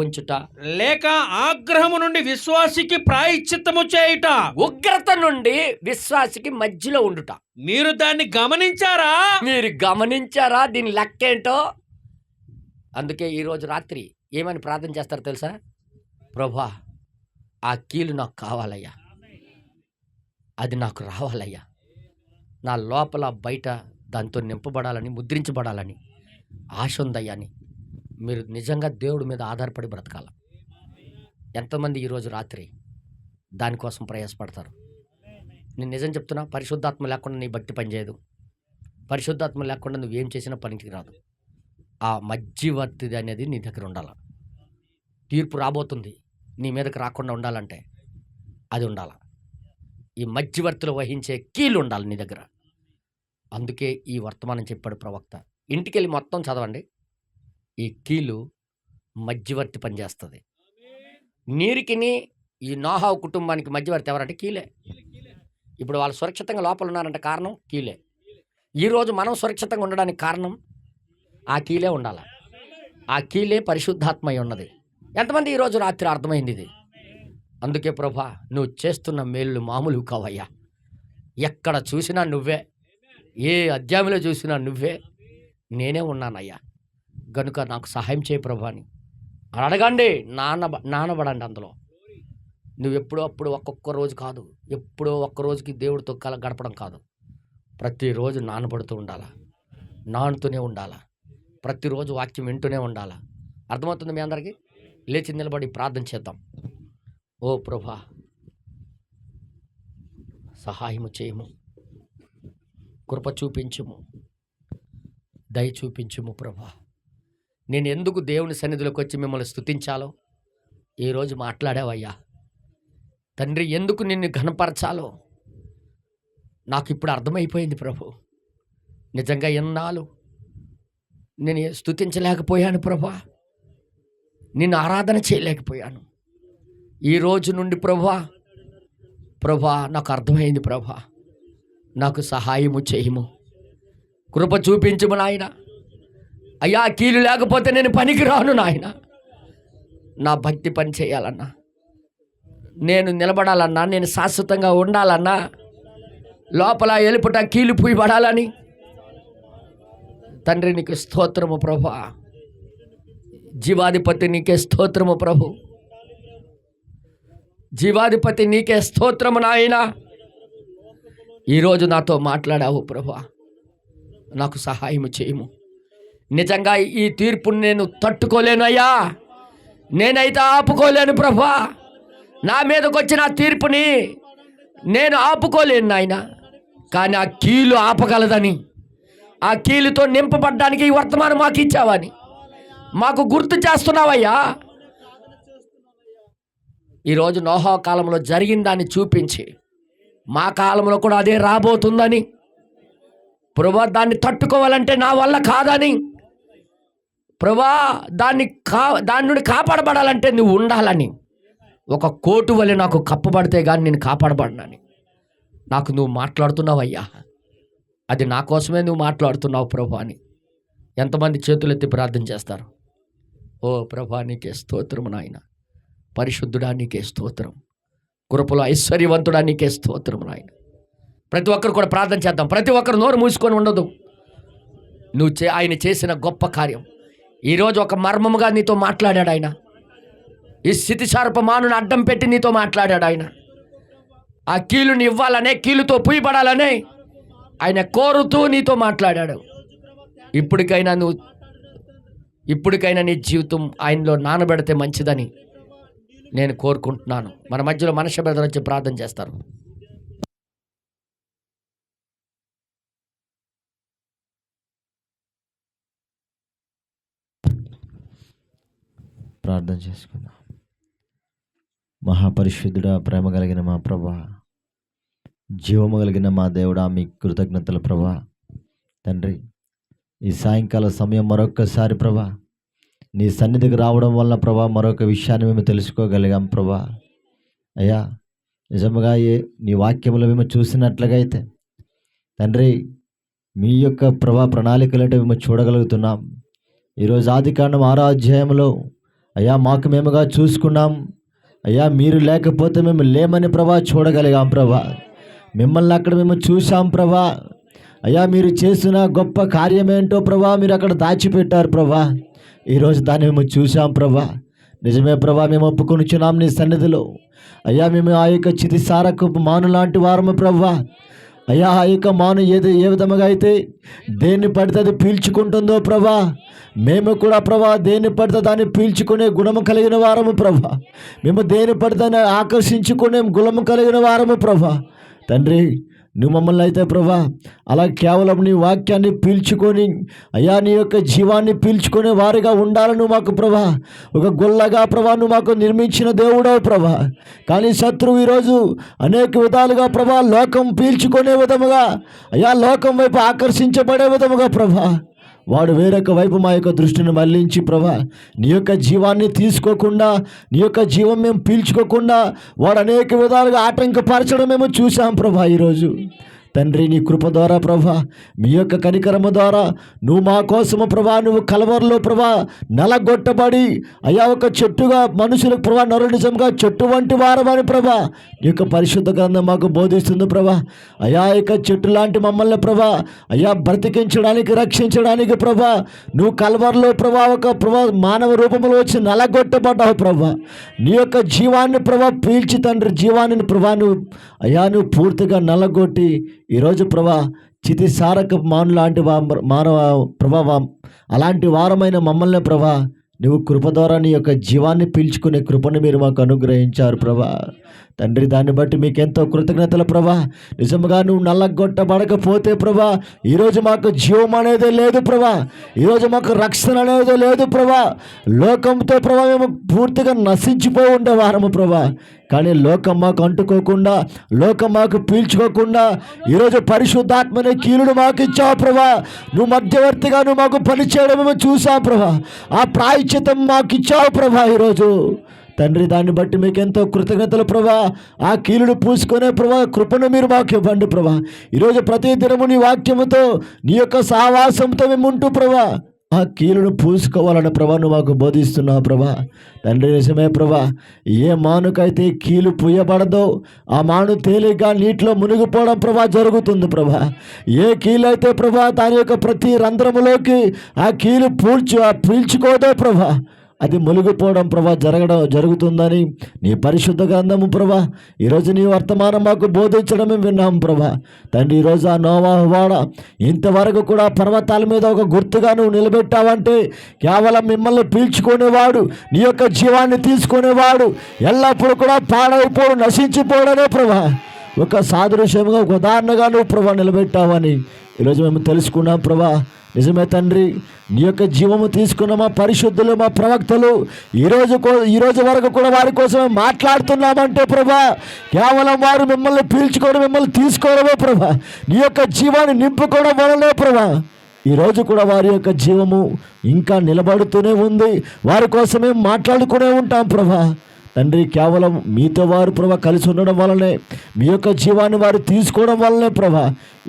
ఉంచుట లేక ఆగ్రహము నుండి విశ్వాసికి ప్రాయశ్చిత్తము చేయుట. ఉగ్రత నుండి విశ్వాసికి మధ్యలో ఉండుట. మీరు దాన్ని గమనించారా? దీని లెక్కేంటో. అందుకే ఈరోజు రాత్రి ఏమని ప్రార్థన చేస్తారు తెలుసా? ప్రభువా, ఆ కీలు నాకు కావాలయ్యా, అది నాకు రావాలయ్యా, నా లోపల బయట దాంతో నింపబడాలని, ముద్రించబడాలని ఆశ ఉందయ్యా అని మీరు నిజంగా దేవుడి మీద ఆధారపడి బ్రతకాల. ఎంతమంది ఈరోజు రాత్రి దానికోసం ప్రయాసపడతారు? నేను నిజం చెప్తున్నా, పరిశుద్ధాత్మ లేకుండా నీ భక్తి పనిచేయదు. పరిశుద్ధాత్మ లేకుండా నువ్వేం చేసినా పనికి రాదు. ఆ మధ్యవర్తి అనేది నీ దగ్గర ఉండాలి. తీర్పు రాబోతుంది, నీ మీదకి రాకుండా ఉండాలంటే అది ఉండాలి. ఈ మధ్యవర్తులు వహించే కీలు ఉండాలి నీ దగ్గర. అందుకే ఈ వర్తమానం చెప్పాడు ప్రవక్త. ఇంటికి వెళ్ళి మొత్తం చదవండి. ఈ కీలు మధ్యవర్తి పనిచేస్తుంది. నీరికిని ఈ నోహావు కుటుంబానికి మధ్యవర్తి ఎవరంటే కీలే. ఇప్పుడు వాళ్ళు సురక్షితంగా లోపల ఉన్నారంటే కారణం కీలే. ఈరోజు మనం సురక్షితంగా ఉండడానికి కారణం ఆ కీలే ఉండాలి. ఆ కీలే పరిశుద్ధాత్మ అయి ఉన్నది. ఎంతమంది ఈరోజు రాత్రి అర్థమైంది ఇది? అందుకే ప్రభా నువ్వు చేస్తున్న మేలు మామూలు కావయ్యా. ఎక్కడ చూసినా నువ్వే, ఏ అధ్యాయంలో చూసినా నువ్వే, నేనే ఉన్నానయ్యా. గనుక నాకు సహాయం చేయ ప్రభా అని అడగండి. నానబడండి అందులో. నువ్వు ఎప్పుడో అప్పుడు ఒక్కొక్క రోజు కాదు, ఎప్పుడో ఒక్క రోజుకి దేవుడితో గడపడం కాదు. ప్రతిరోజు నానబడుతూ ఉండాలా, నానుతూనే ఉండాలా, ప్రతిరోజు వాక్యం వింటూనే ఉండాలా. అర్థమవుతుంది మీ అందరికీ? లేచి నిలబడి ప్రార్థన చేద్దాం. ఓ ప్రభా, సహాయము చేయము, కృప చూపించుము, దయ చూపించుము ప్రభా. నేను ఎందుకు దేవుని సన్నిధిలోకి వచ్చి మిమ్మల్ని స్తుతించాలో ఈరోజు మాట్లాడావయ్యా తండ్రి. ఎందుకు నిన్ను ఘనపరచాలో నాకు ఇప్పుడు అర్థమైపోయింది ప్రభు. నిజంగా ఎన్నాళ్ళు నేను స్తుతించలేకపోయాను ప్రభా, నిన్ను ఆరాధన చేయలేకపోయాను. ఈ రోజు నుండి ప్రభా నాకు అర్థమైంది ప్రభా. నాకు సహాయము చేయము, కృప చూపించుము నాయన. అయ్యా, కీలు లేకపోతే నేను పనికి రాను నాయన. నా భక్తి పని చేయాలన్నా, నేను నిలబడాలన్నా, నేను శాశ్వతంగా ఉండాలన్నా, లోపల ఎలుపుట కీలు పూయబడాలని తండ్రి నీకు స్తోత్రము ప్రభా. జీవాధిపతి నీకే స్తోత్రము ప్రభు. జీవాధిపతి నీకే స్తోత్రము నాయనా. ఈరోజు నాతో మాట్లాడావు ప్రభా, నాకు సహాయము చేయము. నిజంగా ఈ తీర్పుని నేను తట్టుకోలేనయ్యా, నేనైతే ఆపుకోలేను ప్రభా. నా మీదకి వచ్చిన తీర్పుని నేను ఆపుకోలేను నాయన. కానీ ఆ కీలు ఆపగలదని, ఆ కీలుతో నింపబడ్డానికి ఈ వర్తమానం మాకు ఇచ్చావని మాకు గుర్తు చేస్తున్నావయ్యా. ఈరోజు నోహా కాలంలో జరిగిన దాన్ని చూపించి మా కాలంలో కూడా అదే రాబోతుందని ప్రభా, దాన్ని తట్టుకోవాలంటే నా వల్ల కాదని ప్రభా, దాని నుండి కాపాడబడాలంటే నువ్వు ఉండాలని ఒక కోటు వలె నాకు కప్పబడితే కానీ నేను కాపాడబడినని నాకు నువ్వు మాట్లాడుతున్నావయ్యా. అది నా కోసమే నువ్వు మాట్లాడుతున్నావు ప్రభా అని ఎంతమంది చేతులెత్తి ప్రార్థన చేస్తారు? ఓ ప్రభా, నీకే స్తోత్రము నాయన. పరిశుద్ధుడా నీకే స్తోత్రం. కృపలో ఐశ్వర్యవంతుడా నీకే స్తోత్రము నాయన. ప్రతి ఒక్కరు కూడా ప్రార్థన చేద్దాం. ప్రతి ఒక్కరు నోరు మూసుకొని ఉండదు. ఆయన చేసిన గొప్ప కార్యం ఈరోజు ఒక మర్మముగా నీతో మాట్లాడాడు ఆయన. ఈ స్థితిసారపు మానుని అడ్డం పెట్టి నీతో మాట్లాడాడు ఆయన. ఆ కీలుని ఇవ్వాలనే, కీలుతో పూయబడాలనే ఆయన కోరుతూ నీతో మాట్లాడాడు. ఇప్పటికైనా నీ జీవితం ఆయనలో నానబెడితే మంచిదని నేను కోరుకుంటున్నాను. మన మధ్యలో మనిషి బ్రదర్ వచ్చి ప్రార్థన చేస్తారు. ప్రార్థన చేసుకుందాం. మహాపరిశుద్ధుడా, ప్రేమ కలిగిన మా ప్రభా, జీవము కలిగిన మా దేవుడా, మీ కృతజ్ఞతలు ప్రభా. తండ్రి, ఈ సాయంకాల సమయం మరొక్కసారి ప్రభా నీ సన్నిధికి రావడం వల్ల ప్రభా మరొక విషయాన్ని మేము తెలుసుకోగలిగాం ప్రభా. అయ్యా, నిజముగా నీ వాక్యములు మేము చూసినట్లుగా అయితే తండ్రి, మీ యొక్క ప్రభా ప్రణాళికలంటే మేము చూడగలుగుతున్నాం. ఈరోజు ఆదికాండం 6వ అధ్యాయంలో అయ్యా మాకు మేముగా చూసుకున్నాం. అయ్యా, మీరు లేకపోతే మేము లేమని ప్రభా చూడగలిగాం ప్రభా. మిమ్మల్ని అక్కడ మేము చూసాం ప్రభా. అయ్యా, మీరు చేసిన గొప్ప కార్యమేంటో ప్రభా మీరు అక్కడ దాచిపెట్టారు ప్రభా. ఈరోజు దాన్ని మేము చూసాం ప్రభా. నిజమే ప్రభా, మేము ఒప్పుకొనిచున్నాం నీ సన్నిధిలో. అయ్యా, మేము ఆ యొక్క చితిసారకు మాను లాంటి వారము ప్రభా. అయ్యా, ఆ యొక్క మాను ఏ విధముగా అయితే దేన్ని పడితే అది పీల్చుకుంటుందో ప్రభా, మేము కూడా ప్రభా దేన్ని పడితే దాన్ని పీల్చుకునే గుణము కలిగిన వారము ప్రభా. మేము దేన్ని పడితే ఆకర్షించుకునే గుణము కలిగిన వారము ప్రభా. తండ్రి, నువ్వు మమ్మల్ని అయితే ప్రభా అలా కేవలం నీ వాక్యాన్ని పీల్చుకొని అయ్యా నీ యొక్క జీవాన్ని పీల్చుకునే వారిగా ఉండాలని మాకు ప్రభా ఒక గొల్లగా ప్రభా నువ్వు మాకు నిర్మించిన దేవుడవు ప్రభా. కానీ శత్రువు ఈరోజు అనేక విధాలుగా ప్రభా లోకం పీల్చుకునే విధముగా అయ్యా లోకం వైపు ఆకర్షించబడే విధముగా ప్రభా వాడు వేరొక వైపు మా యొక్క దృష్టిని మళ్లించి ప్రభా నీ యొక్క జీవాన్ని తీసుకోకుండా, నీ యొక్క జీవం మేము పీల్చుకోకుండా వాడు అనేక విధాలుగా ఆటంకపరచడం మేము చూసాం ప్రభా. ఈరోజు తండ్రి నీ కృప ద్వారా ప్రభా, మీ యొక్క కనికరము ద్వారా నువ్వు మా కోసము ప్రభా, నువ్వు కలవరలో ప్రభా నలగొట్టబడి అయా ఒక చెట్టుగా మనుషులకు ప్రభా నరు నిజంగా చెట్టు వంటి వారమని ప్రభా నీ యొక్క పరిశుద్ధ గ్రంథం మాకు బోధిస్తుంది ప్రభా. అయా యొక్క చెట్టు లాంటి మమ్మల్ని ప్రభా అయా బ్రతికించడానికి, రక్షించడానికి ప్రభా నువ్వు కలవరలో ప్రభా ఒక ప్రభా మానవ రూపంలో వచ్చి నలగొట్టబడ్డావు ప్రభా. నీ యొక్క జీవాన్ని ప్రభా పీల్చి తండ్రి జీవాన్ని ప్రభా నువ్వు పూర్తిగా నలగొట్టి ఈరోజు ప్రభా చితిసారక మాను లాంటి మానవ ప్రభావం అలాంటి వారమైన మమ్మల్ని ప్రభా నువ్వు కృప ద్వారా నీ యొక్క జీవాన్ని పీల్చుకునే కృపను మీరు మాకు అనుగ్రహించారు ప్రభా. తండ్రి దాన్ని బట్టి మీకెంతో కృతజ్ఞతలు ప్రభా. నిజంగా నువ్వు నల్లగొట్టబడకపోతే ప్రభా ఈరోజు మాకు జీవం అనేది లేదు ప్రభా, ఈరోజు మాకు రక్షణ అనేది లేదు ప్రభా. లోకంతో ప్రభా మేము పూర్తిగా నశించిపోయి ఉండేవారము ప్రభా. కానీ లోకం మాకు అంటుకోకుండా, లోకం మాకు పీల్చుకోకుండా ఈరోజు పరిశుద్ధాత్మనే కీలుడు మాకు ఇచ్చావు ప్రభా. నువ్వు మధ్యవర్తిగా నువ్వు మాకు పనిచేయడం మేము చూసావు ప్రభా. ఆ ప్రాయశ్చితం మాకు ఇచ్చావు ప్రభా ఈరోజు తండ్రి. దాన్ని బట్టి మీకు ఎంతో కృతజ్ఞతలు ప్రభా. ఆ కీలుడు పూసుకునే ప్రభా కృపను మీరు మాకు ఇవ్వండి ప్రభా. ఈరోజు ప్రతి దినము నీ వాక్యముతో నీ యొక్క సహవాసంతో మేము ఉంటూ ప్రభా ఆ కీలును పూసుకోవాలని ప్రభా నువ్వు మాకు బోధిస్తున్నావు ప్రభా. తండ్రి నిజమే ప్రభా, ఏ మానుకైతే కీలు పూయబడదో ఆ మాను తేలిగ్గా నీటిలో మునిగిపోవడం ప్రభా జరుగుతుంది ప్రభా. ఏ కీలు అయితే ప్రభా దాని యొక్క ప్రతి రంధ్రములోకి ఆ కీలు పీల్చుకోదో ప్రభా అది మునిగిపోవడం ప్రభా జరుగుతుందని నీ పరిశుద్ధ గ్రంథము ప్రభా ఈరోజు నీ వర్తమానం మాకు బోధించడం మేము విన్నాం ప్రభా. తండ్రి ఈరోజు ఆ నోవాహు వాడ ఇంతవరకు కూడా పర్వతాల మీద ఒక గుర్తుగా నువ్వు నిలబెట్టావంటే కేవలం మిమ్మల్ని పీల్చుకునేవాడు, నీ యొక్క జీవాన్ని తీసుకునేవాడు ఎల్లప్పుడూ కూడా పాడైపోడు, నశించిపోవడనే ప్రభా ఒక సాదృశ్యంగా ఒక ఉదాహరణగా నువ్వు ప్రభా నిలబెట్టావని ఈరోజు మేము తెలుసుకున్నాం ప్రభా. నిజమే తండ్రి, నీ యొక్క జీవము తీసుకున్న మా పరిశుద్ధులు, మా ప్రవక్తలు ఈరోజు వరకు కూడా వారి కోసమే మాట్లాడుతున్నామంటే ప్రభా కేవలం వారు మిమ్మల్ని పీల్చుకోవడం, మిమ్మల్ని తీసుకోవడమే ప్రభా, నీ యొక్క జీవాన్ని నింపుకోవడం వలనే ప్రభా ఈరోజు కూడా వారి యొక్క జీవము ఇంకా నిలబడుతూనే ఉంది. వారి కోసమే మాట్లాడుకునే ఉంటాం ప్రభా. తండ్రి కేవలం మీతో వారు ప్రభా కలిసి ఉండడం వల్లనే, మీ యొక్క జీవాన్ని వారు తీసుకోవడం వల్లనే ప్రభా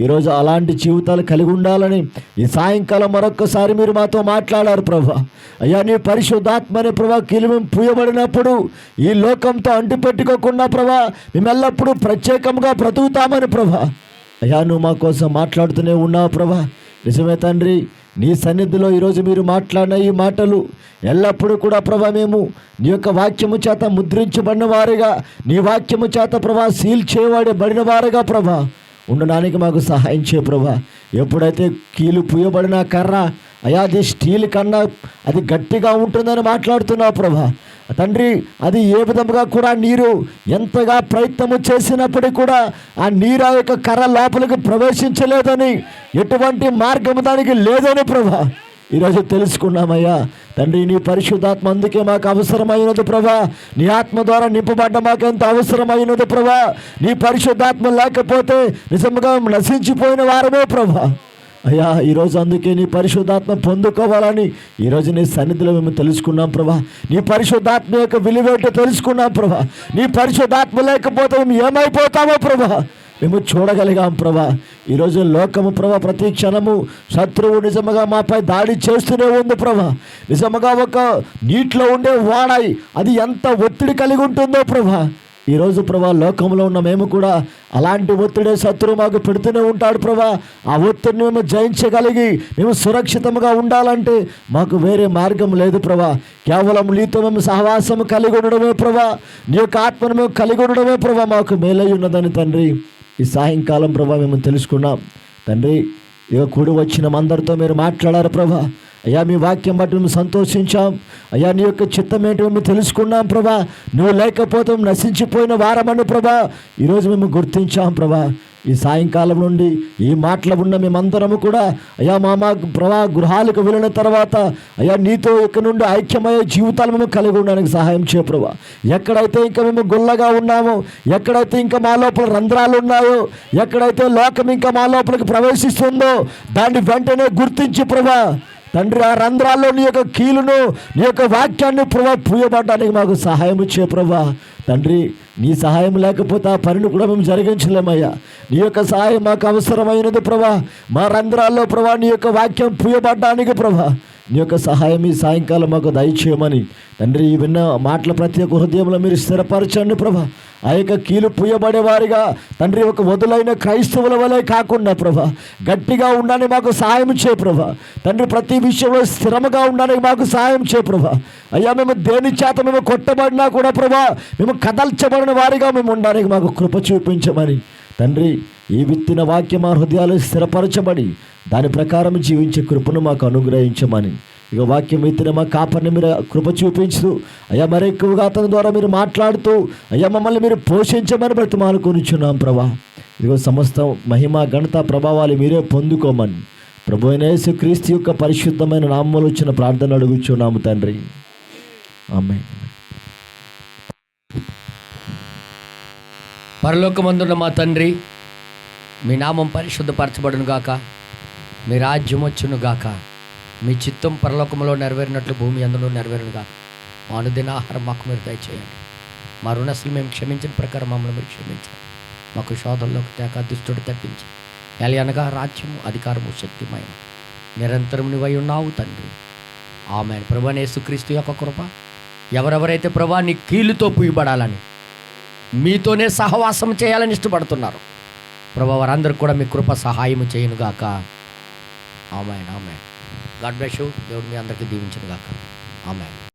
ఈరోజు అలాంటి జీవితాలు కలిగి ఉండాలని ఈ సాయంకాలం మరొక్కసారి మీరు మాతో మాట్లాడారు ప్రభా. అయ్యా నీ పరిశుద్ధాత్మని ప్రభా కీలు పూయబడినప్పుడు ఈ లోకంతో అంటిపెట్టుకోకుండా ప్రభా మేము ఎల్లప్పుడూ ప్రత్యేకంగా బ్రతుకుతామని ప్రభా అయ్యా నువ్వు మా కోసం మాట్లాడుతూనే ఉన్నావు ప్రభా. నిజమే తండ్రి, నీ సన్నిధిలో ఈరోజు మీరు మాట్లాడిన ఈ మాటలు ఎల్లప్పుడూ కూడా ప్రభా మేము నీ యొక్క వాక్యము చేత ముద్రించబడిన వారుగా, నీ వాక్యము చేత ప్రభా సీల్ చేయబడిన వారుగా ప్రభా ఉండడానికి మాకు సహాయం చేయ ప్రభా. ఎప్పుడైతే కీలు పూయబడిన కర్ర అయ్యా అది స్టీల్ కన్నా అది గట్టిగా ఉంటుందని మాట్లాడుతున్నావు ప్రభా. తండ్రి అది ఏ విధంగా కూడా నీరు ఎంతగా ప్రయత్నము చేసినప్పటికీ కూడా ఆ నీరు ఆ యొక్క కర్ర లోపలికి ప్రవేశించలేదని, ఎటువంటి మార్గము దానికి లేదని ప్రభా ఈరోజు తెలుసుకున్నామయ్యా. తండ్రి నీ పరిశుద్ధాత్మ అందుకే మాకు అవసరమైనది ప్రభా. నీ ఆత్మ ద్వారా నింపబడ్డ మాకు ఎంత అవసరమైనది ప్రభా. నీ పరిశుద్ధాత్మ లేకపోతే నిజంగా నశించిపోయిన వారమే ప్రభా. అయ్యా ఈరోజు అందుకే నీ పరిశుద్ధాత్మ పొందుకోవాలని ఈరోజు నీ సన్నిధిలో మేము తెలుసుకున్నాం ప్రభా. నీ పరిశుద్ధాత్మ యొక్క విలువేంటో తెలుసుకున్నాం ప్రభా. నీ పరిశుద్ధాత్మ లేకపోతే మేము ఏమైపోతామో ప్రభా మేము చూడగలిగాం ప్రభా. ఈరోజు లోకము ప్రభా ప్రతి క్షణము శత్రువు నిజముగా మాపై దాడి చేస్తూనే ఉంది ప్రభా. నిజముగా ఒక నీటిలో ఉండే వాడాయి అది ఎంత ఒత్తిడి కలిగి ఉంటుందో ప్రభా. ఈరోజు ప్రభా లోకంలో ఉన్న మేము కూడా అలాంటి ఒత్తిడే శత్రువు మాకు పెడుతూనే ఉంటాడు ప్రభా. ఆ ఒత్తిడిని మేము జయించగలిగి మేము సురక్షితంగా ఉండాలంటే మాకు వేరే మార్గం లేదు ప్రభా. కేవలం నీతో మేము సహవాసం కలిగి ఉండడమే ప్రభా, నీ యొక్క ఆత్మను మేము కలిగి ఉండడమే ప్రభా మాకు మేలై ఉన్నదని తండ్రి ఈ సాయంకాలం ప్రభా మేము తెలుసుకున్నాం తండ్రి. ఇక కూడి వచ్చిన అందరితో మీరు మాట్లాడారు ప్రభా. అయ్యా మీ వాక్యం బట్టి మేము సంతోషించాం అయ్యా. నీ యొక్క చిత్తం ఏంటి మేము తెలుసుకున్నాం ప్రభా. నువ్వు లేకపోతే నశించిపోయిన వారమని ప్రభా ఈరోజు మేము గుర్తించాం ప్రభా. ఈ సాయంకాలం నుండి ఈ మాటలు ఉన్న మేమందరము కూడా అయ్యా మా ప్రభా గృహాలకు వెళ్ళిన తర్వాత అయ్యా నీతో ఇక్కడ నుండి ఐక్యమయ్యే జీవితాలు మేము కలిగి ఉండడానికి సహాయం చేయ ప్రభా. ఎక్కడైతే ఇంకా మేము గుల్లగా ఉన్నామో, ఎక్కడైతే ఇంకా మా లోపల రంధ్రాలు ఉన్నాయో, ఎక్కడైతే లోకం ఇంకా మా లోపలికి ప్రవేశిస్తుందో దాన్ని వెంటనే గుర్తించి ప్రభా తండ్రి ఆ రంధ్రాల్లో నీ యొక్క కీలును, నీ యొక్క వాక్యాన్ని ప్రభా పూయబడ్డానికి మాకు సహాయం చేయ ప్రభా. తండ్రి నీ సహాయం లేకపోతే ఆ పనిని కూడా మేము జరిగించలేమయ్యా. నీ యొక్క సహాయం మాకు అవసరమైనది ప్రభా. మా రంధ్రాల్లో ప్రభా నీ యొక్క వాక్యం పూయబడ్డానికి ప్రభా నీ యొక్క సహాయం ఈ సాయంకాలం మాకు దయచేయమని తండ్రి ఈ విన్న మాటల ప్రతి ఒక్క హృదయంలో మీరు స్థిరపరచండి ప్రభా. ఆ యొక్క కీలు పూయబడేవారిగా తండ్రి ఒక వదులైన క్రైస్తవుల వలె కాకుండా ప్రభా గట్టిగా ఉండడానికి మాకు సహాయం చేయ ప్రభా. తండ్రి ప్రతి విషయంలో స్థిరముగా ఉండడానికి మాకు సహాయం చేయ ప్రభా. అయ్యా మేము దేని చేత మేము కొట్టబడినా కూడా ప్రభా మేము కదల్చబడిన వారిగా మేము ఉండడానికి మాకు కృప చూపించమని తండ్రి ఈ విత్తిన వాక్యం మా హృదయాలు స్థిరపరచబడి దాని ప్రకారం జీవించే కృపను మాకు అనుగ్రహించమని ఇక వాక్యం విత్తిన మా కాపర్ని మీరు కృప చూపించు అయ్యా మరి ఎక్కువగా అతని ద్వారా మీరు మాట్లాడుతూ అయ్యా మమ్మల్ని మీరు పోషించమని బ్రతిమాలుకొనిచున్నాం ప్రభా. ఇదిగో సమస్త మహిమ ఘనత ప్రభావాలు మీరే పొందుకోమని ప్రభు అయిన యేసుక్రీస్తు యొక్క పరిశుద్ధమైన నామములో వచ్చిన ప్రార్థన అడుగుచున్నాము తండ్రి. ఆమేన్. పరలోకమందున్న మా తండ్రి, మీ నామం పరిశుద్ధపరచబడును గాక, మీ రాజ్యం వచ్చును గాక, మీ చిత్తం పరలోకంలో నెరవేరినట్లు భూమి అందులో నెరవేరును గాక. మా అనుదిన ఆహారం మాకు మీరు దయచేయండి. మా రుణస్తులు మేము క్షమించిన ప్రకారం మమ్మల్ని మీరు క్షమించండి. మాకు శోధనలోకి తేక దుష్టుడు తప్పించి అనగా రాజ్యము అధికారము శక్తిమయం నిరంతరం నువ్వై ఉన్నావు తండ్రి. ఆమేన్. ప్రభువైన యేసుక్రీస్తు యొక్క కృప ఎవరెవరైతే ప్రభా నీ కీలుతో పూయబడాలని మీతోనే సహవాసం చేయాలని ఇష్టపడుతున్నారు ప్రభా వారందరికీ కూడా మీ కృప సహాయం చేయను గాక. ఆమేన్. ఆమేన్. God bless you. దేవుడు మీ అందరికీ దీవించును గాక. ఆమేన్.